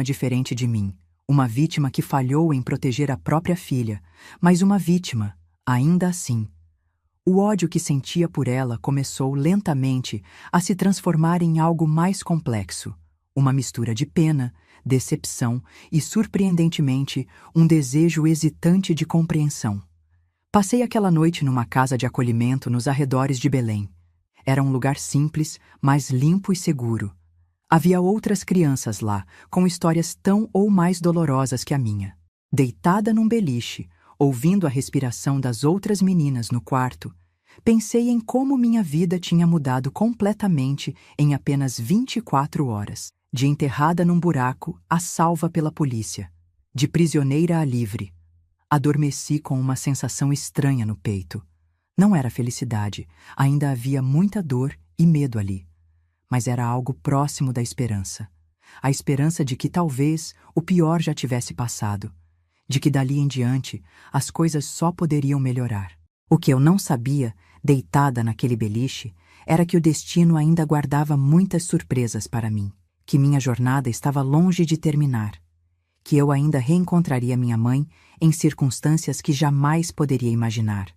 diferente de mim, uma vítima que falhou em proteger a própria filha, mas uma vítima, ainda assim. O ódio que sentia por ela começou lentamente a se transformar em algo mais complexo, uma mistura de pena, decepção e, surpreendentemente, um desejo hesitante de compreensão. Passei aquela noite numa casa de acolhimento nos arredores de Belém. Era um lugar simples, mas limpo e seguro. Havia outras crianças lá, com histórias tão ou mais dolorosas que a minha. Deitada num beliche, ouvindo a respiração das outras meninas no quarto, pensei em como minha vida tinha mudado completamente em apenas 24 horas. De enterrada num buraco a salva pela polícia, de prisioneira a livre. Adormeci com uma sensação estranha no peito. Não era felicidade, ainda havia muita dor e medo ali. Mas era algo próximo da esperança. A esperança de que talvez o pior já tivesse passado, de que dali em diante as coisas só poderiam melhorar. O que eu não sabia, deitada naquele beliche, era que o destino ainda guardava muitas surpresas para mim, que minha jornada estava longe de terminar, que eu ainda reencontraria minha mãe em circunstâncias que jamais poderia imaginar,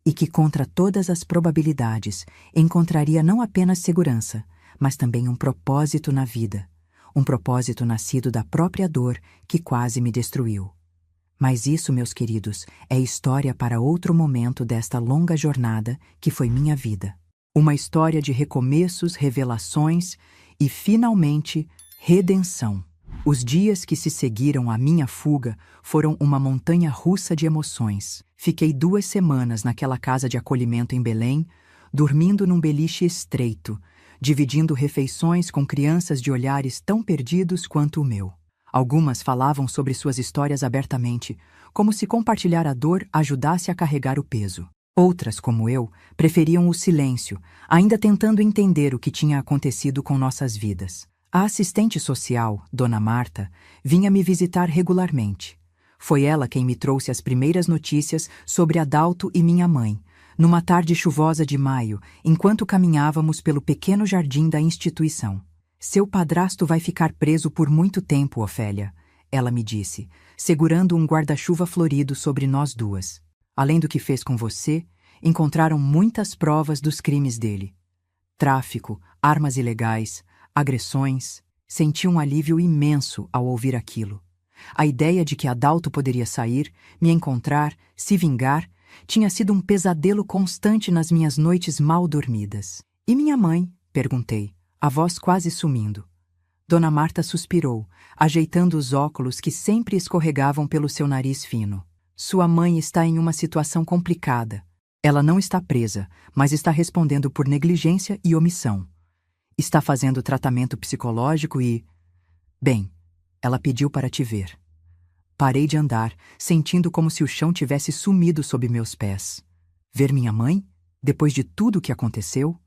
e que, contra todas as probabilidades, encontraria não apenas segurança, mas também um propósito na vida, um propósito nascido da própria dor que quase me destruiu. Mas isso, meus queridos, é história para outro momento desta longa jornada que foi minha vida. Uma história de recomeços, revelações e, finalmente, redenção. Os dias que se seguiram à minha fuga foram uma montanha-russa de emoções. Fiquei 2 semanas naquela casa de acolhimento em Belém, dormindo num beliche estreito, dividindo refeições com crianças de olhares tão perdidos quanto o meu. Algumas falavam sobre suas histórias abertamente, como se compartilhar a dor ajudasse a carregar o peso. Outras, como eu, preferiam o silêncio, ainda tentando entender o que tinha acontecido com nossas vidas. A assistente social, Dona Marta, vinha me visitar regularmente. Foi ela quem me trouxe as primeiras notícias sobre Adalto e minha mãe, numa tarde chuvosa de maio, enquanto caminhávamos pelo pequeno jardim da instituição. Seu padrasto vai ficar preso por muito tempo, Ofélia, ela me disse, segurando um guarda-chuva florido sobre nós duas. Além do que fez com você, encontraram muitas provas dos crimes dele. Tráfico, armas ilegais, agressões. Senti um alívio imenso ao ouvir aquilo. A ideia de que Adalto poderia sair, me encontrar, se vingar, tinha sido um pesadelo constante nas minhas noites mal dormidas. E minha mãe? Perguntei, a voz quase sumindo. Dona Marta suspirou, ajeitando os óculos que sempre escorregavam pelo seu nariz fino. Sua mãe está em uma situação complicada. Ela não está presa, mas está respondendo por negligência e omissão. Está fazendo tratamento psicológico e... Bem, ela pediu para te ver. Parei de andar, sentindo como se o chão tivesse sumido sob meus pés. Ver minha mãe? Depois de tudo o que aconteceu?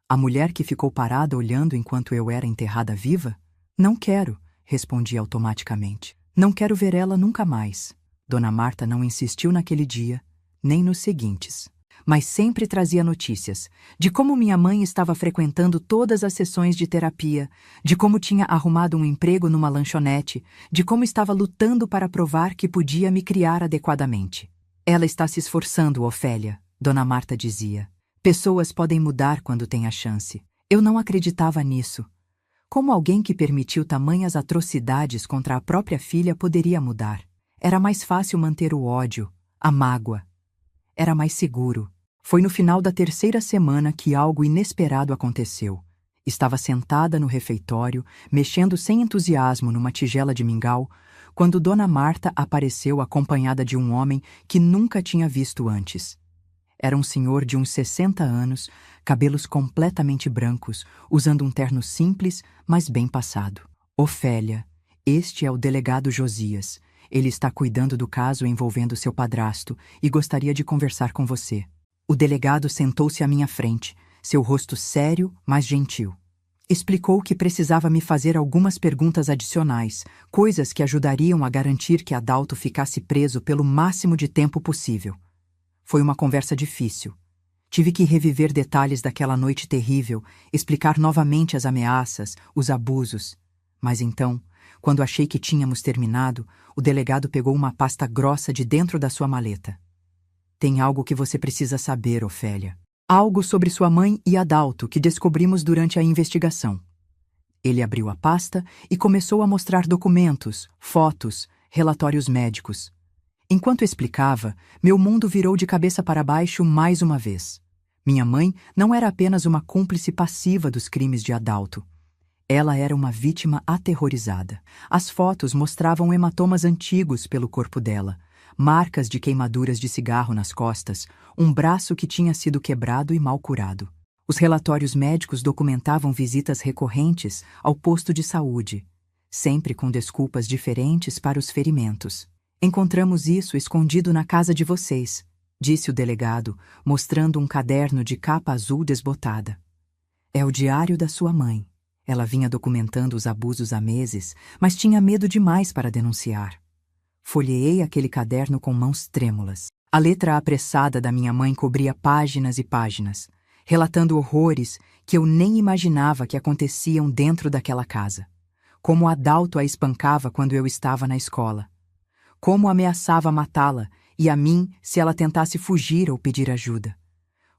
A mulher que ficou parada olhando enquanto eu era enterrada viva? Não quero, respondi automaticamente. Não quero ver ela nunca mais. Dona Marta não insistiu naquele dia, nem nos seguintes. Mas sempre trazia notícias de como minha mãe estava frequentando todas as sessões de terapia, de como tinha arrumado um emprego numa lanchonete, de como estava lutando para provar que podia me criar adequadamente. Ela está se esforçando, Ofélia, Dona Marta dizia. Pessoas podem mudar quando têm a chance. Eu não acreditava nisso. Como alguém que permitiu tamanhas atrocidades contra a própria filha poderia mudar? Era mais fácil manter o ódio, a mágoa. Era mais seguro. Foi no final da terceira semana que algo inesperado aconteceu. Estava sentada no refeitório, mexendo sem entusiasmo numa tigela de mingau, quando Dona Marta apareceu acompanhada de um homem que nunca tinha visto antes. Era um senhor de uns 60 anos, cabelos completamente brancos, usando um terno simples, mas bem passado. Ofélia, este é o delegado Josias. Ele está cuidando do caso envolvendo seu padrasto e gostaria de conversar com você. O delegado sentou-se à minha frente, seu rosto sério, mas gentil. Explicou que precisava me fazer algumas perguntas adicionais, coisas que ajudariam a garantir que Adalto ficasse preso pelo máximo de tempo possível. Foi uma conversa difícil. Tive que reviver detalhes daquela noite terrível, explicar novamente as ameaças, os abusos. Mas então, quando achei que tínhamos terminado, o delegado pegou uma pasta grossa de dentro da sua maleta. Tem algo que você precisa saber, Ofélia. Algo sobre sua mãe e Adalto que descobrimos durante a investigação. Ele abriu a pasta e começou a mostrar documentos, fotos, relatórios médicos. Enquanto explicava, meu mundo virou de cabeça para baixo mais uma vez. Minha mãe não era apenas uma cúmplice passiva dos crimes de Adalto. Ela era uma vítima aterrorizada. As fotos mostravam hematomas antigos pelo corpo dela, marcas de queimaduras de cigarro nas costas, um braço que tinha sido quebrado e mal curado. Os relatórios médicos documentavam visitas recorrentes ao posto de saúde, sempre com desculpas diferentes para os ferimentos. Encontramos isso escondido na casa de vocês, disse o delegado, mostrando um caderno de capa azul desbotada. É o diário da sua mãe. Ela vinha documentando os abusos há meses, mas tinha medo demais para denunciar. Folheei aquele caderno com mãos trêmulas. A letra apressada da minha mãe cobria páginas e páginas, relatando horrores que eu nem imaginava que aconteciam dentro daquela casa. Como Adalto a espancava quando eu estava na escola. Como ameaçava matá-la, e a mim se ela tentasse fugir ou pedir ajuda.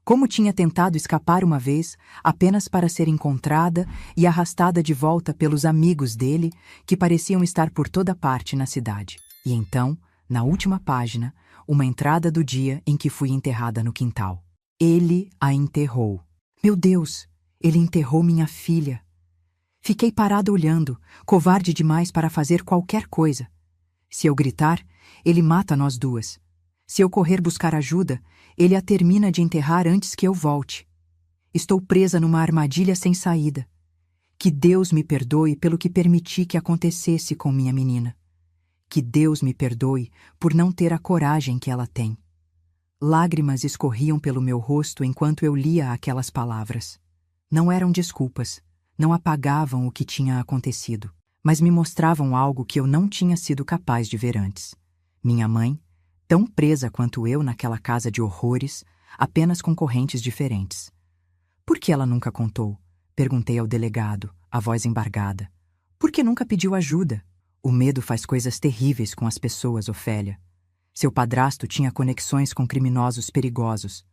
Como tinha tentado escapar uma vez, apenas para ser encontrada e arrastada de volta pelos amigos dele, que pareciam estar por toda parte na cidade. E então, na última página, uma entrada do dia em que fui enterrada no quintal. Ele a enterrou. Meu Deus, ele enterrou minha filha. Fiquei parada olhando, covarde demais para fazer qualquer coisa. Se eu gritar, ele mata nós duas. Se eu correr buscar ajuda, ele a termina de enterrar antes que eu volte. Estou presa numa armadilha sem saída. Que Deus me perdoe pelo que permiti que acontecesse com minha menina. Que Deus me perdoe por não ter a coragem que ela tem. Lágrimas escorriam pelo meu rosto enquanto eu lia aquelas palavras. Não eram desculpas, não apagavam o que tinha acontecido, mas me mostravam algo que eu não tinha sido capaz de ver antes. Minha mãe, tão presa quanto eu naquela casa de horrores, apenas com correntes diferentes. Por que ela nunca contou? Perguntei ao delegado, a voz embargada. Por que nunca pediu ajuda? O medo faz coisas terríveis com as pessoas, Ofélia. Seu padrasto tinha conexões com criminosos perigosos.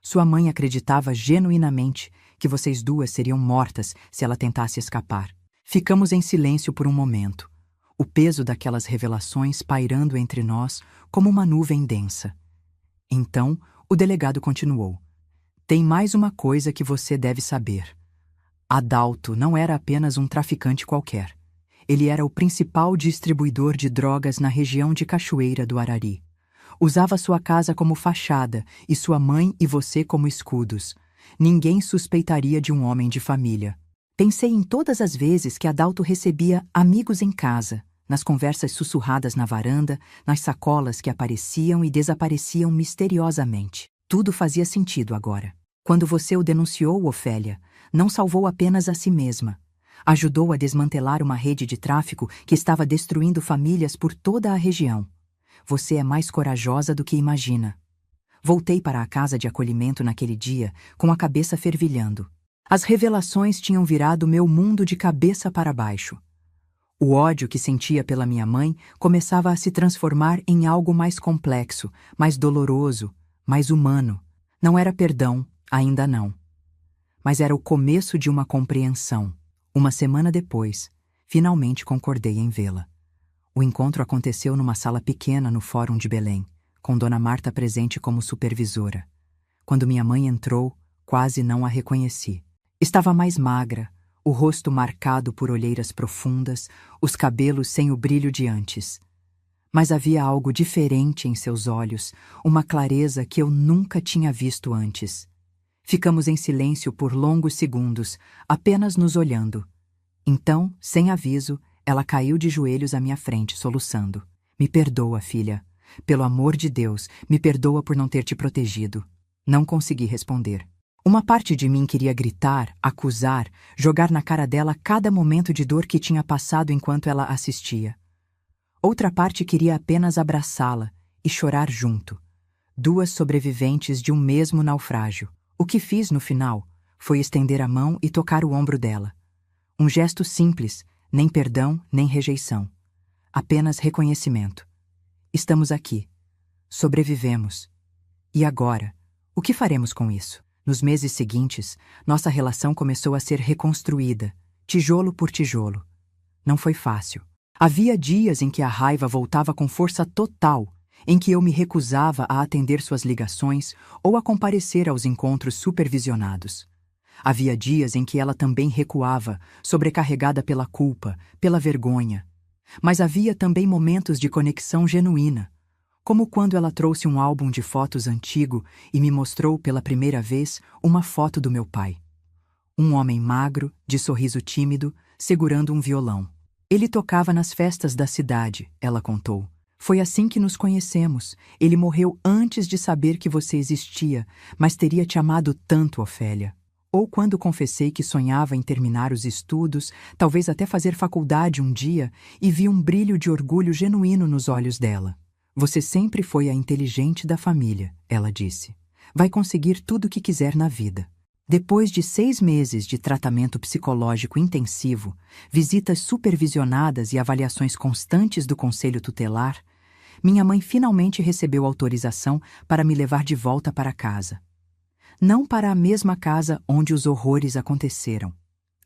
Sua mãe acreditava genuinamente que vocês duas seriam mortas se ela tentasse escapar. Ficamos em silêncio por um momento, o peso daquelas revelações pairando entre nós como uma nuvem densa. Então, o delegado continuou. Tem mais uma coisa que você deve saber. Adalto não era apenas um traficante qualquer. Ele era o principal distribuidor de drogas na região de Cachoeira do Arari. Usava sua casa como fachada e sua mãe e você como escudos. Ninguém suspeitaria de um homem de família. Pensei em todas as vezes que Adalto recebia amigos em casa, nas conversas sussurradas na varanda, nas sacolas que apareciam e desapareciam misteriosamente. Tudo fazia sentido agora. Quando você o denunciou, Ofélia, não salvou apenas a si mesma. Ajudou a desmantelar uma rede de tráfico que estava destruindo famílias por toda a região. Você é mais corajosa do que imagina. Voltei para a casa de acolhimento naquele dia, com a cabeça fervilhando. As revelações tinham virado meu mundo de cabeça para baixo. O ódio que sentia pela minha mãe começava a se transformar em algo mais complexo, mais doloroso, mais humano. Não era perdão, ainda não. Mas era o começo de uma compreensão. Uma semana depois, finalmente concordei em vê-la. O encontro aconteceu numa sala pequena no Fórum de Belém, com Dona Marta presente como supervisora. Quando minha mãe entrou, quase não a reconheci. Estava mais magra, o rosto marcado por olheiras profundas, os cabelos sem o brilho de antes. Mas havia algo diferente em seus olhos, uma clareza que eu nunca tinha visto antes. Ficamos em silêncio por longos segundos, apenas nos olhando. Então, sem aviso, ela caiu de joelhos à minha frente, soluçando. Me perdoa, filha. Pelo amor de Deus, me perdoa por não ter te protegido. Não consegui responder. Uma parte de mim queria gritar, acusar, jogar na cara dela cada momento de dor que tinha passado enquanto ela assistia. Outra parte queria apenas abraçá-la e chorar junto. Duas sobreviventes de um mesmo naufrágio. O que fiz no final foi estender a mão e tocar o ombro dela. Um gesto simples, nem perdão, nem rejeição. Apenas reconhecimento. Estamos aqui. Sobrevivemos. E agora, o que faremos com isso? Nos meses seguintes, nossa relação começou a ser reconstruída, tijolo por tijolo. Não foi fácil. Havia dias em que a raiva voltava com força total, em que eu me recusava a atender suas ligações ou a comparecer aos encontros supervisionados. Havia dias em que ela também recuava, sobrecarregada pela culpa, pela vergonha. Mas havia também momentos de conexão genuína, como quando ela trouxe um álbum de fotos antigo e me mostrou pela primeira vez uma foto do meu pai. Um homem magro, de sorriso tímido, segurando um violão. Ele tocava nas festas da cidade, ela contou. Foi assim que nos conhecemos. Ele morreu antes de saber que você existia, mas teria te amado tanto, Ofélia. Ou quando confessei que sonhava em terminar os estudos, talvez até fazer faculdade um dia, e vi um brilho de orgulho genuíno nos olhos dela. Você sempre foi a inteligente da família, ela disse. Vai conseguir tudo o que quiser na vida. Depois de 6 meses de tratamento psicológico intensivo, visitas supervisionadas e avaliações constantes do conselho tutelar, minha mãe finalmente recebeu autorização para me levar de volta para casa. Não para a mesma casa onde os horrores aconteceram.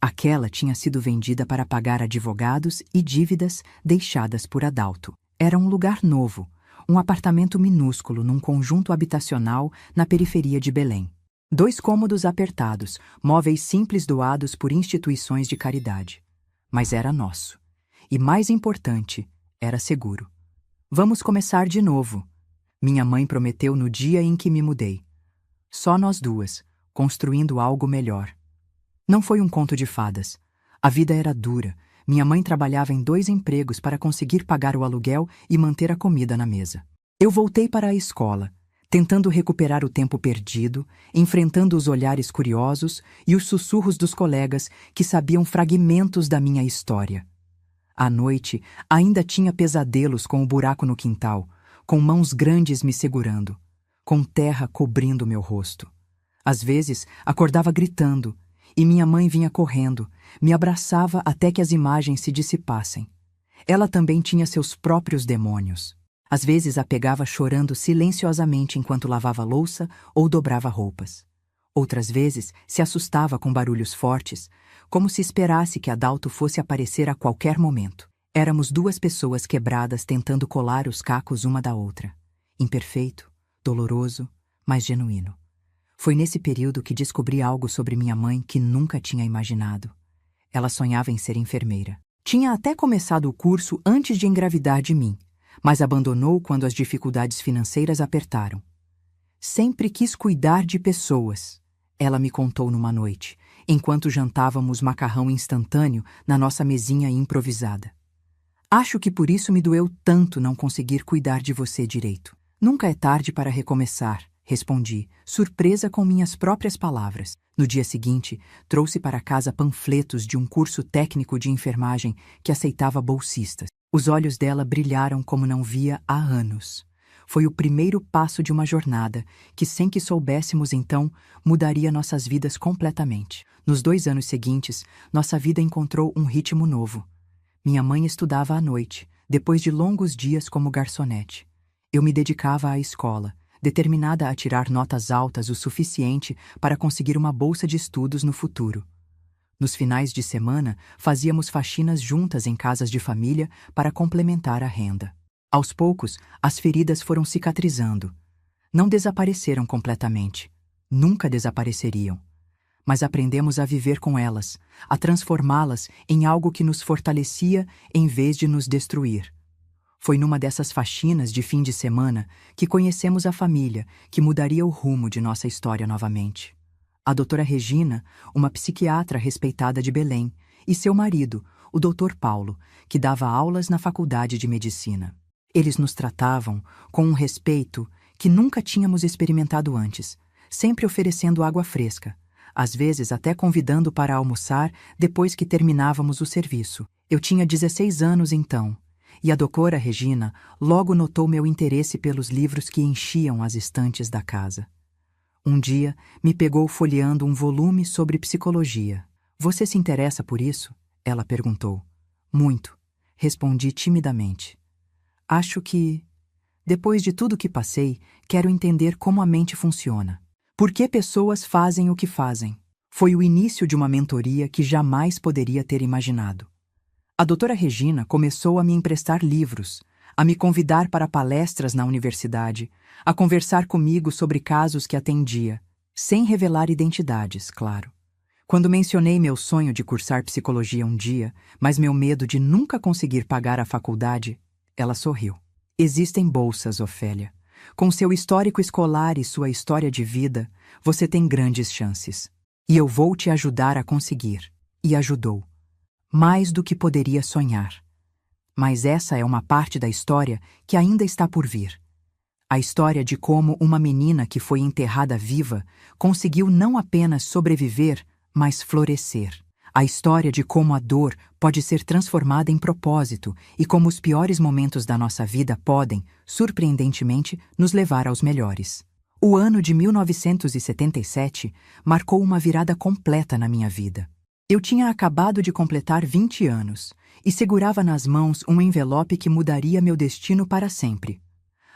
Aquela tinha sido vendida para pagar advogados e dívidas deixadas por Adalto. Era um lugar novo, um apartamento minúsculo num conjunto habitacional na periferia de Belém. 2 cômodos apertados, móveis simples doados por instituições de caridade. Mas era nosso. E mais importante, era seguro. Vamos começar de novo. Minha mãe prometeu no dia em que me mudei. Só nós duas, construindo algo melhor. Não foi um conto de fadas. A vida era dura. Minha mãe trabalhava em 2 empregos para conseguir pagar o aluguel e manter a comida na mesa. Eu voltei para a escola, tentando recuperar o tempo perdido, enfrentando os olhares curiosos e os sussurros dos colegas que sabiam fragmentos da minha história. À noite, ainda tinha pesadelos com o buraco no quintal, com mãos grandes me segurando, com terra cobrindo meu rosto. Às vezes, acordava gritando, e minha mãe vinha correndo, me abraçava até que as imagens se dissipassem. Ela também tinha seus próprios demônios. Às vezes a pegava chorando silenciosamente enquanto lavava louça ou dobrava roupas. Outras vezes se assustava com barulhos fortes, como se esperasse que Adalto fosse aparecer a qualquer momento. Éramos 2 pessoas quebradas tentando colar os cacos uma da outra. Imperfeito, doloroso, mas genuíno. Foi nesse período que descobri algo sobre minha mãe que nunca tinha imaginado. Ela sonhava em ser enfermeira. Tinha até começado o curso antes de engravidar de mim, mas abandonou quando as dificuldades financeiras apertaram. Sempre quis cuidar de pessoas, ela me contou numa noite, enquanto jantávamos macarrão instantâneo na nossa mesinha improvisada. Acho que por isso me doeu tanto não conseguir cuidar de você direito. Nunca é tarde para recomeçar, respondi, surpresa com minhas próprias palavras. No dia seguinte, trouxe para casa panfletos de um curso técnico de enfermagem que aceitava bolsistas. Os olhos dela brilharam como não via há anos. Foi o primeiro passo de uma jornada que, sem que soubéssemos então, mudaria nossas vidas completamente. Nos 2 anos seguintes, nossa vida encontrou um ritmo novo. Minha mãe estudava à noite, depois de longos dias como garçonete. Eu me dedicava à escola, determinada a tirar notas altas o suficiente para conseguir uma bolsa de estudos no futuro. Nos finais de semana, fazíamos faxinas juntas em casas de família para complementar a renda. Aos poucos, as feridas foram cicatrizando. Não desapareceram completamente. Nunca desapareceriam. Mas aprendemos a viver com elas, a transformá-las em algo que nos fortalecia em vez de nos destruir. Foi numa dessas faxinas de fim de semana que conhecemos a família que mudaria o rumo de nossa história novamente. A doutora Regina, uma psiquiatra respeitada de Belém, e seu marido, o doutor Paulo, que dava aulas na faculdade de medicina. Eles nos tratavam com um respeito que nunca tínhamos experimentado antes, sempre oferecendo água fresca, às vezes até convidando para almoçar depois que terminávamos o serviço. Eu tinha 16 anos então, e a doutora Regina logo notou meu interesse pelos livros que enchiam as estantes da casa. Um dia, me pegou folheando um volume sobre psicologia. "Você se interessa por isso?" ela perguntou. "Muito", respondi timidamente. "Acho que, depois de tudo que passei, quero entender como a mente funciona. Por que pessoas fazem o que fazem?" Foi o início de uma mentoria que jamais poderia ter imaginado. A doutora Regina começou a me emprestar livros, a me convidar para palestras na universidade, a conversar comigo sobre casos que atendia, sem revelar identidades, claro. Quando mencionei meu sonho de cursar psicologia um dia, mas meu medo de nunca conseguir pagar a faculdade, ela sorriu. "Existem bolsas, Ofélia. Com seu histórico escolar e sua história de vida, você tem grandes chances. E eu vou te ajudar a conseguir." E ajudou. Mais do que poderia sonhar. Mas essa é uma parte da história que ainda está por vir. A história de como uma menina que foi enterrada viva conseguiu não apenas sobreviver, mas florescer. A história de como a dor pode ser transformada em propósito e como os piores momentos da nossa vida podem, surpreendentemente, nos levar aos melhores. O ano de 1977 marcou uma virada completa na minha vida. Eu tinha acabado de completar 20 anos e segurava nas mãos um envelope que mudaria meu destino para sempre.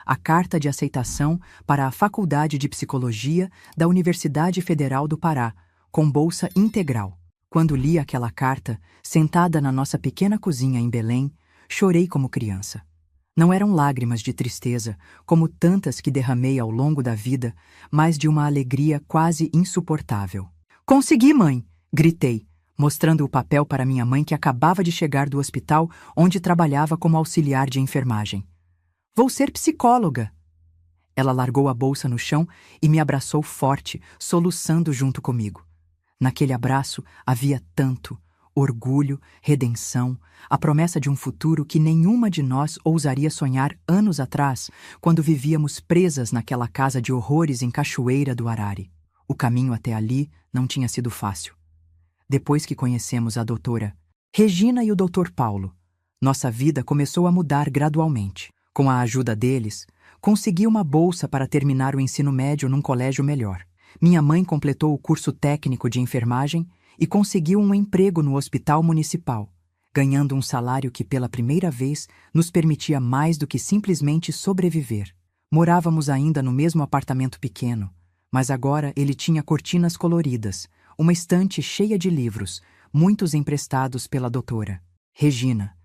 A carta de aceitação para a Faculdade de Psicologia da Universidade Federal do Pará, com bolsa integral. Quando li aquela carta, sentada na nossa pequena cozinha em Belém, chorei como criança. Não eram lágrimas de tristeza, como tantas que derramei ao longo da vida, mas de uma alegria quase insuportável. "Consegui, mãe!" gritei, mostrando o papel para minha mãe que acabava de chegar do hospital onde trabalhava como auxiliar de enfermagem. "Vou ser psicóloga." Ela largou a bolsa no chão e me abraçou forte, soluçando junto comigo. Naquele abraço havia tanto: orgulho, redenção, a promessa de um futuro que nenhuma de nós ousaria sonhar anos atrás, quando vivíamos presas naquela casa de horrores em Cachoeira do Arari. O caminho até ali não tinha sido fácil. Depois que conhecemos a doutora Regina e o doutor Paulo, nossa vida começou a mudar gradualmente. Com a ajuda deles, consegui uma bolsa para terminar o ensino médio num colégio melhor. Minha mãe completou o curso técnico de enfermagem e conseguiu um emprego no hospital municipal, ganhando um salário que pela primeira vez nos permitia mais do que simplesmente sobreviver. Morávamos ainda no mesmo apartamento pequeno, mas agora ele tinha cortinas coloridas, uma estante cheia de livros, muitos emprestados pela doutora Regina,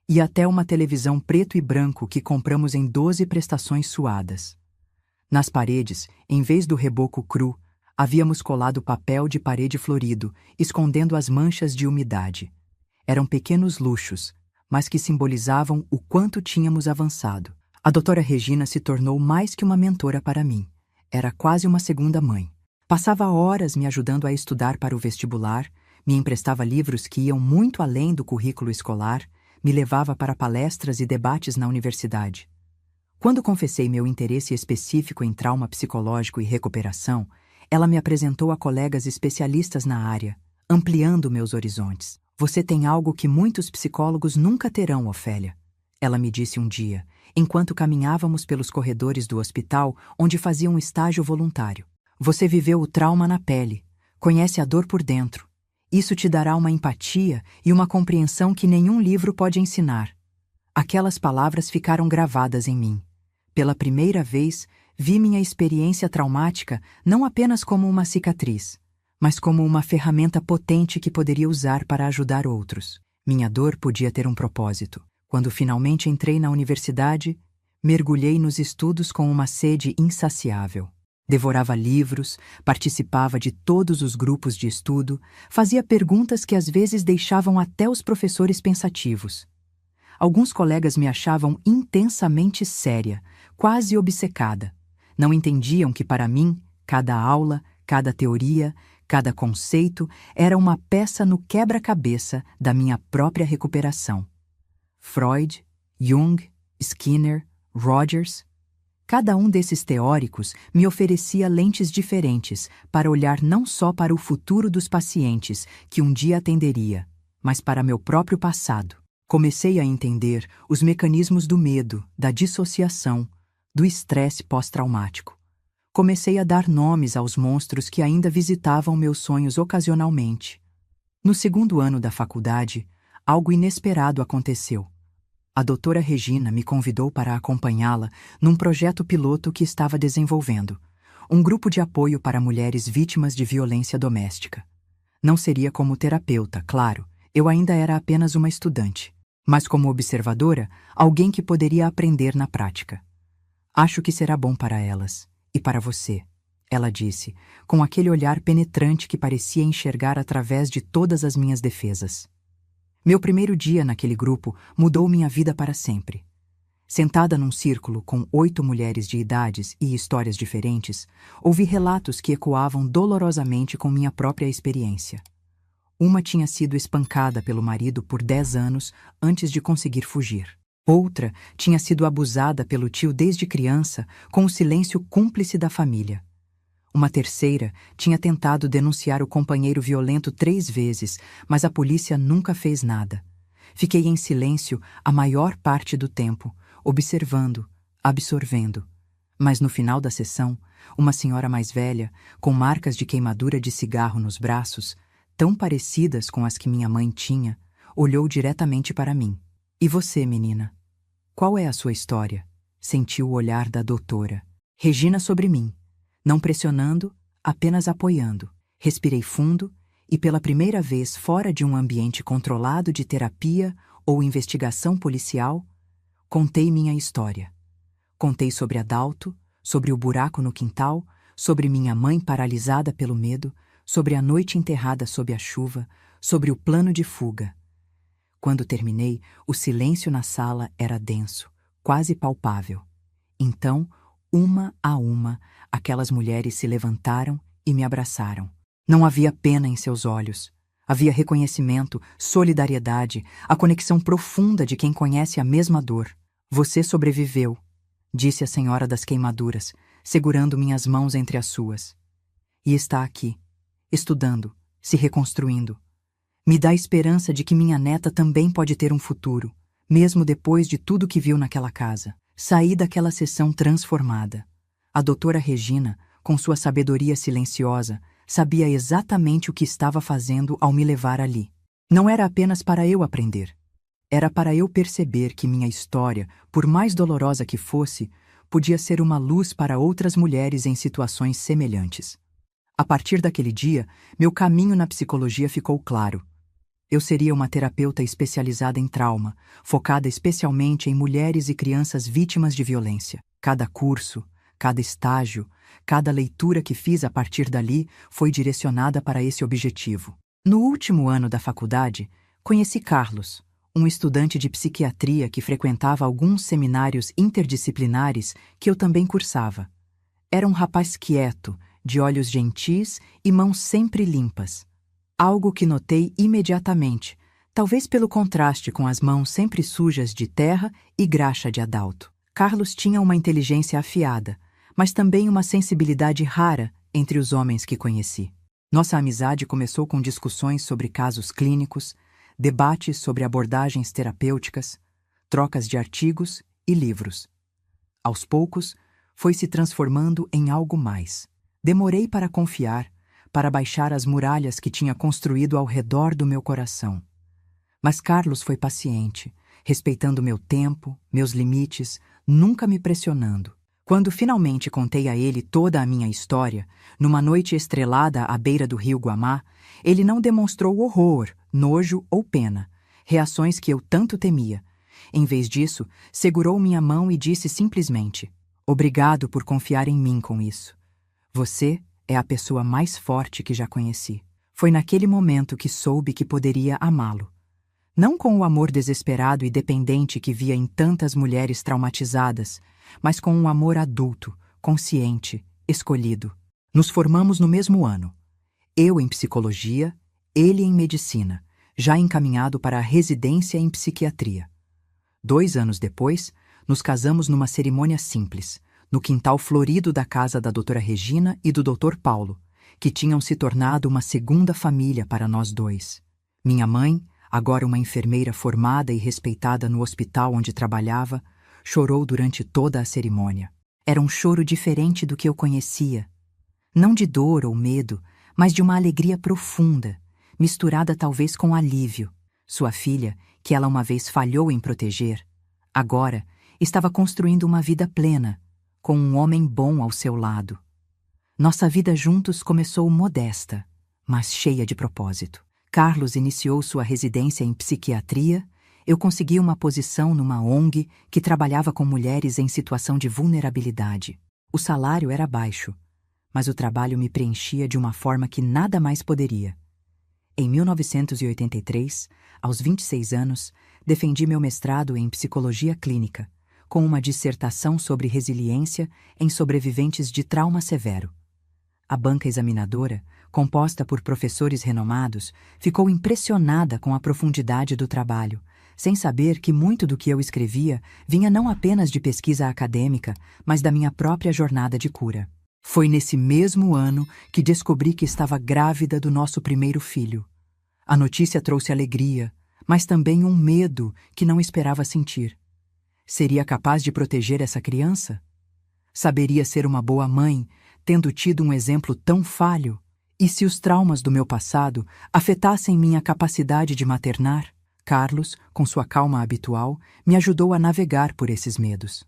e até uma televisão preto e branco que compramos em 12 prestações suadas. Nas paredes, em vez do reboco cru, havíamos colado papel de parede florido, escondendo as manchas de umidade. Eram pequenos luxos, mas que simbolizavam o quanto tínhamos avançado. A doutora Regina se tornou mais que uma mentora para mim. Era quase uma segunda mãe. Passava horas me ajudando a estudar para o vestibular, me emprestava livros que iam muito além do currículo escolar, me levava para palestras e debates na universidade. Quando confessei meu interesse específico em trauma psicológico e recuperação, ela me apresentou a colegas especialistas na área, ampliando meus horizontes. Você tem algo que muitos psicólogos nunca terão, Ofélia, ela me disse um dia, enquanto caminhávamos pelos corredores do hospital onde fazia um estágio voluntário. Você viveu o trauma na pele, conhece a dor por dentro. Isso te dará uma empatia e uma compreensão que nenhum livro pode ensinar. Aquelas palavras ficaram gravadas em mim. Pela primeira vez, vi minha experiência traumática não apenas como uma cicatriz, mas como uma ferramenta potente que poderia usar para ajudar outros. Minha dor podia ter um propósito. Quando finalmente entrei na universidade, mergulhei nos estudos com uma sede insaciável. Devorava livros, participava de todos os grupos de estudo, fazia perguntas que às vezes deixavam até os professores pensativos. Alguns colegas me achavam intensamente séria, quase obcecada. Não entendiam que, para mim, cada aula, cada teoria, cada conceito era uma peça no quebra-cabeça da minha própria recuperação. Freud, Jung, Skinner, Rogers. Cada um desses teóricos me oferecia lentes diferentes para olhar não só para o futuro dos pacientes que um dia atenderia, mas para meu próprio passado. Comecei a entender os mecanismos do medo, da dissociação, do estresse pós-traumático. Comecei a dar nomes aos monstros que ainda visitavam meus sonhos ocasionalmente. No segundo ano da faculdade, algo inesperado aconteceu. A doutora Regina me convidou para acompanhá-la num projeto piloto que estava desenvolvendo, um grupo de apoio para mulheres vítimas de violência doméstica. Não seria como terapeuta, claro, eu ainda era apenas uma estudante, mas como observadora, alguém que poderia aprender na prática. Acho que será bom para elas, e para você, ela disse, com aquele olhar penetrante que parecia enxergar através de todas as minhas defesas. Meu primeiro dia naquele grupo mudou minha vida para sempre. Sentada num círculo com 8 mulheres de idades e histórias diferentes, ouvi relatos que ecoavam dolorosamente com minha própria experiência. Uma tinha sido espancada pelo marido por 10 anos antes de conseguir fugir. Outra tinha sido abusada pelo tio desde criança, com o silêncio cúmplice da família. Uma terceira tinha tentado denunciar o companheiro violento 3 vezes, mas a polícia nunca fez nada. Fiquei em silêncio a maior parte do tempo, observando, absorvendo. Mas no final da sessão, uma senhora mais velha, com marcas de queimadura de cigarro nos braços, tão parecidas com as que minha mãe tinha, olhou diretamente para mim. E você, menina? Qual é a sua história? Senti o olhar da doutora Regina sobre mim. Não pressionando, apenas apoiando. Respirei fundo e, pela primeira vez fora de um ambiente controlado de terapia ou investigação policial, contei minha história. Contei sobre Adalto, sobre o buraco no quintal, sobre minha mãe paralisada pelo medo, sobre a noite enterrada sob a chuva, sobre o plano de fuga. Quando terminei, o silêncio na sala era denso, quase palpável. Então, Uma a uma, aquelas mulheres se levantaram e me abraçaram. Não havia pena em seus olhos. Havia reconhecimento, solidariedade, a conexão profunda de quem conhece a mesma dor. Você sobreviveu, disse a senhora das queimaduras, segurando minhas mãos entre as suas. E está aqui, estudando, se reconstruindo. Me dá esperança de que minha neta também pode ter um futuro, mesmo depois de tudo que viu naquela casa. Saí daquela sessão transformada. A doutora Regina, com sua sabedoria silenciosa, sabia exatamente o que estava fazendo ao me levar ali. Não era apenas para eu aprender. Era para eu perceber que minha história, por mais dolorosa que fosse, podia ser uma luz para outras mulheres em situações semelhantes. A partir daquele dia, meu caminho na psicologia ficou claro. Eu seria uma terapeuta especializada em trauma, focada especialmente em mulheres e crianças vítimas de violência. Cada curso, cada estágio, cada leitura que fiz a partir dali foi direcionada para esse objetivo. No último ano da faculdade, conheci Carlos, um estudante de psiquiatria que frequentava alguns seminários interdisciplinares que eu também cursava. Era um rapaz quieto, de olhos gentis e mãos sempre limpas. Algo que notei imediatamente, talvez pelo contraste com as mãos sempre sujas de terra e graxa de adalto. Carlos tinha uma inteligência afiada, mas também uma sensibilidade rara entre os homens que conheci. Nossa amizade começou com discussões sobre casos clínicos, debates sobre abordagens terapêuticas, trocas de artigos e livros. Aos poucos, foi se transformando em algo mais. Demorei para confiar, para baixar as muralhas que tinha construído ao redor do meu coração. Mas Carlos foi paciente, respeitando meu tempo, meus limites, nunca me pressionando. Quando finalmente contei a ele toda a minha história, numa noite estrelada à beira do rio Guamá, ele não demonstrou horror, nojo ou pena, reações que eu tanto temia. Em vez disso, segurou minha mão e disse simplesmente: "Obrigado por confiar em mim com isso. Você é a pessoa mais forte que já conheci." Foi naquele momento que soube que poderia amá-lo. Não com o amor desesperado e dependente que via em tantas mulheres traumatizadas, mas com um amor adulto, consciente, escolhido. Nos formamos no mesmo ano. Eu em psicologia, ele em medicina, já encaminhado para a residência em psiquiatria. 2 anos depois, nos casamos numa cerimônia simples, no quintal florido da casa da doutora Regina e do doutor Paulo, que tinham se tornado uma segunda família para nós dois. Minha mãe, agora uma enfermeira formada e respeitada no hospital onde trabalhava, chorou durante toda a cerimônia. Era um choro diferente do que eu conhecia. Não de dor ou medo, mas de uma alegria profunda, misturada talvez com alívio. Sua filha, que ela uma vez falhou em proteger, agora estava construindo uma vida plena, com um homem bom ao seu lado. Nossa vida juntos começou modesta, mas cheia de propósito. Carlos iniciou sua residência em psiquiatria, eu consegui uma posição numa ONG que trabalhava com mulheres em situação de vulnerabilidade. O salário era baixo, mas o trabalho me preenchia de uma forma que nada mais poderia. Em 1983, aos 26 anos, defendi meu mestrado em psicologia clínica, com uma dissertação sobre resiliência em sobreviventes de trauma severo. A banca examinadora, composta por professores renomados, ficou impressionada com a profundidade do trabalho, sem saber que muito do que eu escrevia vinha não apenas de pesquisa acadêmica, mas da minha própria jornada de cura. Foi nesse mesmo ano que descobri que estava grávida do nosso primeiro filho. A notícia trouxe alegria, mas também um medo que não esperava sentir. Seria capaz de proteger essa criança? Saberia ser uma boa mãe, tendo tido um exemplo tão falho? E se os traumas do meu passado afetassem minha capacidade de maternar? Carlos, com sua calma habitual, me ajudou a navegar por esses medos.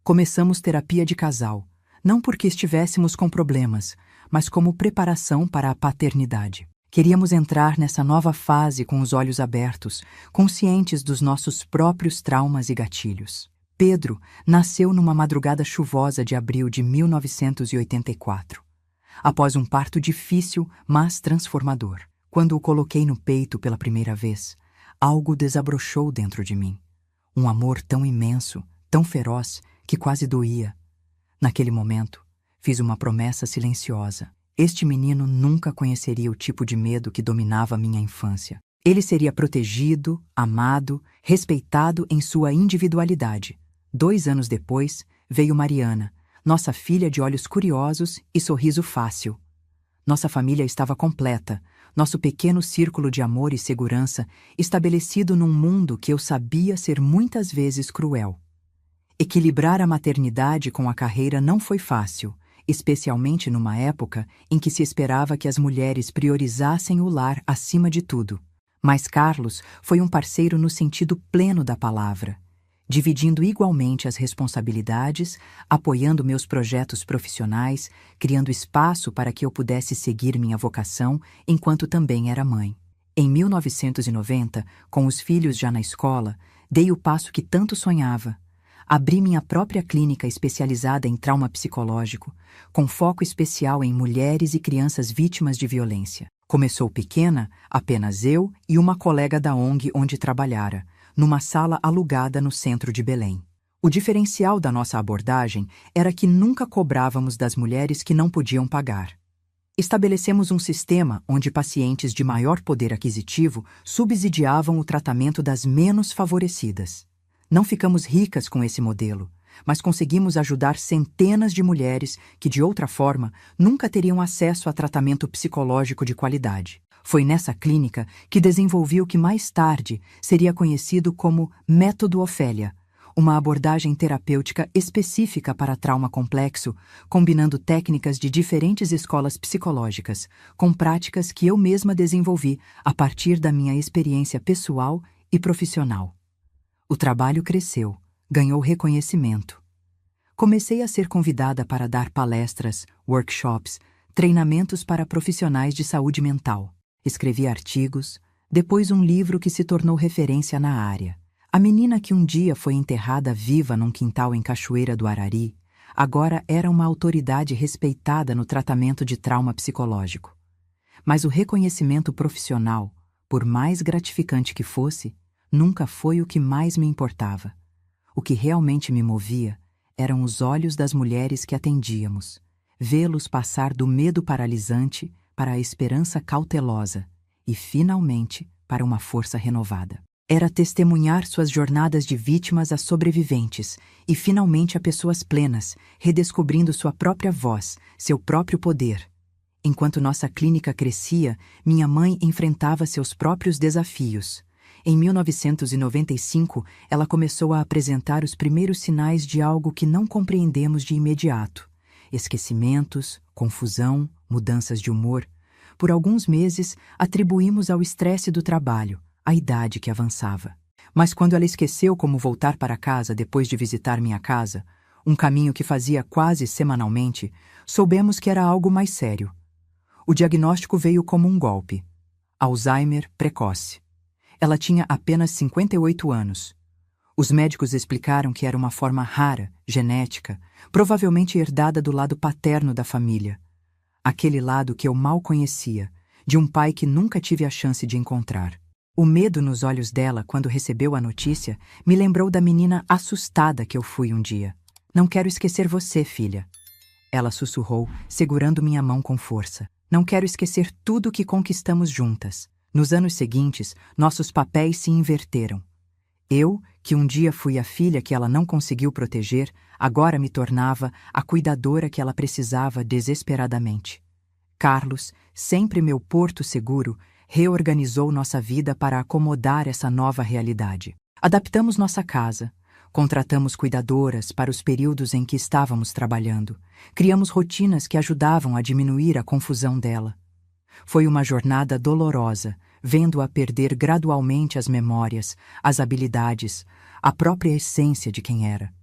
Começamos terapia de casal, não porque estivéssemos com problemas, mas como preparação para a paternidade. Queríamos entrar nessa nova fase com os olhos abertos, conscientes dos nossos próprios traumas e gatilhos. Pedro nasceu numa madrugada chuvosa de abril de 1984. Após um parto difícil, mas transformador. Quando o coloquei no peito pela primeira vez, algo desabrochou dentro de mim. Um amor tão imenso, tão feroz, que quase doía. Naquele momento, fiz uma promessa silenciosa. Este menino nunca conheceria o tipo de medo que dominava minha infância. Ele seria protegido, amado, respeitado em sua individualidade. 2 anos depois, veio Mariana, nossa filha de olhos curiosos e sorriso fácil. Nossa família estava completa, nosso pequeno círculo de amor e segurança estabelecido num mundo que eu sabia ser muitas vezes cruel. Equilibrar a maternidade com a carreira não foi fácil, especialmente numa época em que se esperava que as mulheres priorizassem o lar acima de tudo. Mas Carlos foi um parceiro no sentido pleno da palavra, dividindo igualmente as responsabilidades, apoiando meus projetos profissionais, criando espaço para que eu pudesse seguir minha vocação enquanto também era mãe. Em 1990, com os filhos já na escola, dei o passo que tanto sonhava. Abri minha própria clínica especializada em trauma psicológico, com foco especial em mulheres e crianças vítimas de violência. Começou pequena, apenas eu e uma colega da ONG onde trabalhara, numa sala alugada no centro de Belém. O diferencial da nossa abordagem era que nunca cobrávamos das mulheres que não podiam pagar. Estabelecemos um sistema onde pacientes de maior poder aquisitivo subsidiavam o tratamento das menos favorecidas. Não ficamos ricas com esse modelo, mas conseguimos ajudar centenas de mulheres que, de outra forma, nunca teriam acesso a tratamento psicológico de qualidade. Foi nessa clínica que desenvolvi o que mais tarde seria conhecido como Método Ofélia, uma abordagem terapêutica específica para trauma complexo, combinando técnicas de diferentes escolas psicológicas, com práticas que eu mesma desenvolvi a partir da minha experiência pessoal e profissional. O trabalho cresceu, ganhou reconhecimento. Comecei a ser convidada para dar palestras, workshops, treinamentos para profissionais de saúde mental. Escrevi artigos, depois um livro que se tornou referência na área. A menina que um dia foi enterrada viva num quintal em Cachoeira do Arari, agora era uma autoridade respeitada no tratamento de trauma psicológico. Mas o reconhecimento profissional, por mais gratificante que fosse, nunca foi o que mais me importava. O que realmente me movia eram os olhos das mulheres que atendíamos, vê-los passar do medo paralisante para a esperança cautelosa e, finalmente, para uma força renovada. Era testemunhar suas jornadas de vítimas a sobreviventes e, finalmente, a pessoas plenas, redescobrindo sua própria voz, seu próprio poder. Enquanto nossa clínica crescia, minha mãe enfrentava seus próprios desafios. Em 1995, ela começou a apresentar os primeiros sinais de algo que não compreendemos de imediato: esquecimentos, confusão, mudanças de humor. Por alguns meses, atribuímos ao estresse do trabalho, a idade que avançava. Mas quando ela esqueceu como voltar para casa depois de visitar minha casa, um caminho que fazia quase semanalmente, soubemos que era algo mais sério. O diagnóstico veio como um golpe: Alzheimer precoce. Ela tinha apenas 58 anos. Os médicos explicaram que era uma forma rara, genética, provavelmente herdada do lado paterno da família. Aquele lado que eu mal conhecia, de um pai que nunca tive a chance de encontrar. O medo nos olhos dela quando recebeu a notícia me lembrou da menina assustada que eu fui um dia. "Não quero esquecer você, filha." Ela sussurrou, segurando minha mão com força. "Não quero esquecer tudo que conquistamos juntas." Nos anos seguintes, nossos papéis se inverteram. Eu, que um dia fui a filha que ela não conseguiu proteger, agora me tornava a cuidadora que ela precisava desesperadamente. Carlos, sempre meu porto seguro, reorganizou nossa vida para acomodar essa nova realidade. Adaptamos nossa casa, contratamos cuidadoras para os períodos em que estávamos trabalhando, criamos rotinas que ajudavam a diminuir a confusão dela. Foi uma jornada dolorosa, vendo-a perder gradualmente as memórias, as habilidades, a própria essência de quem era.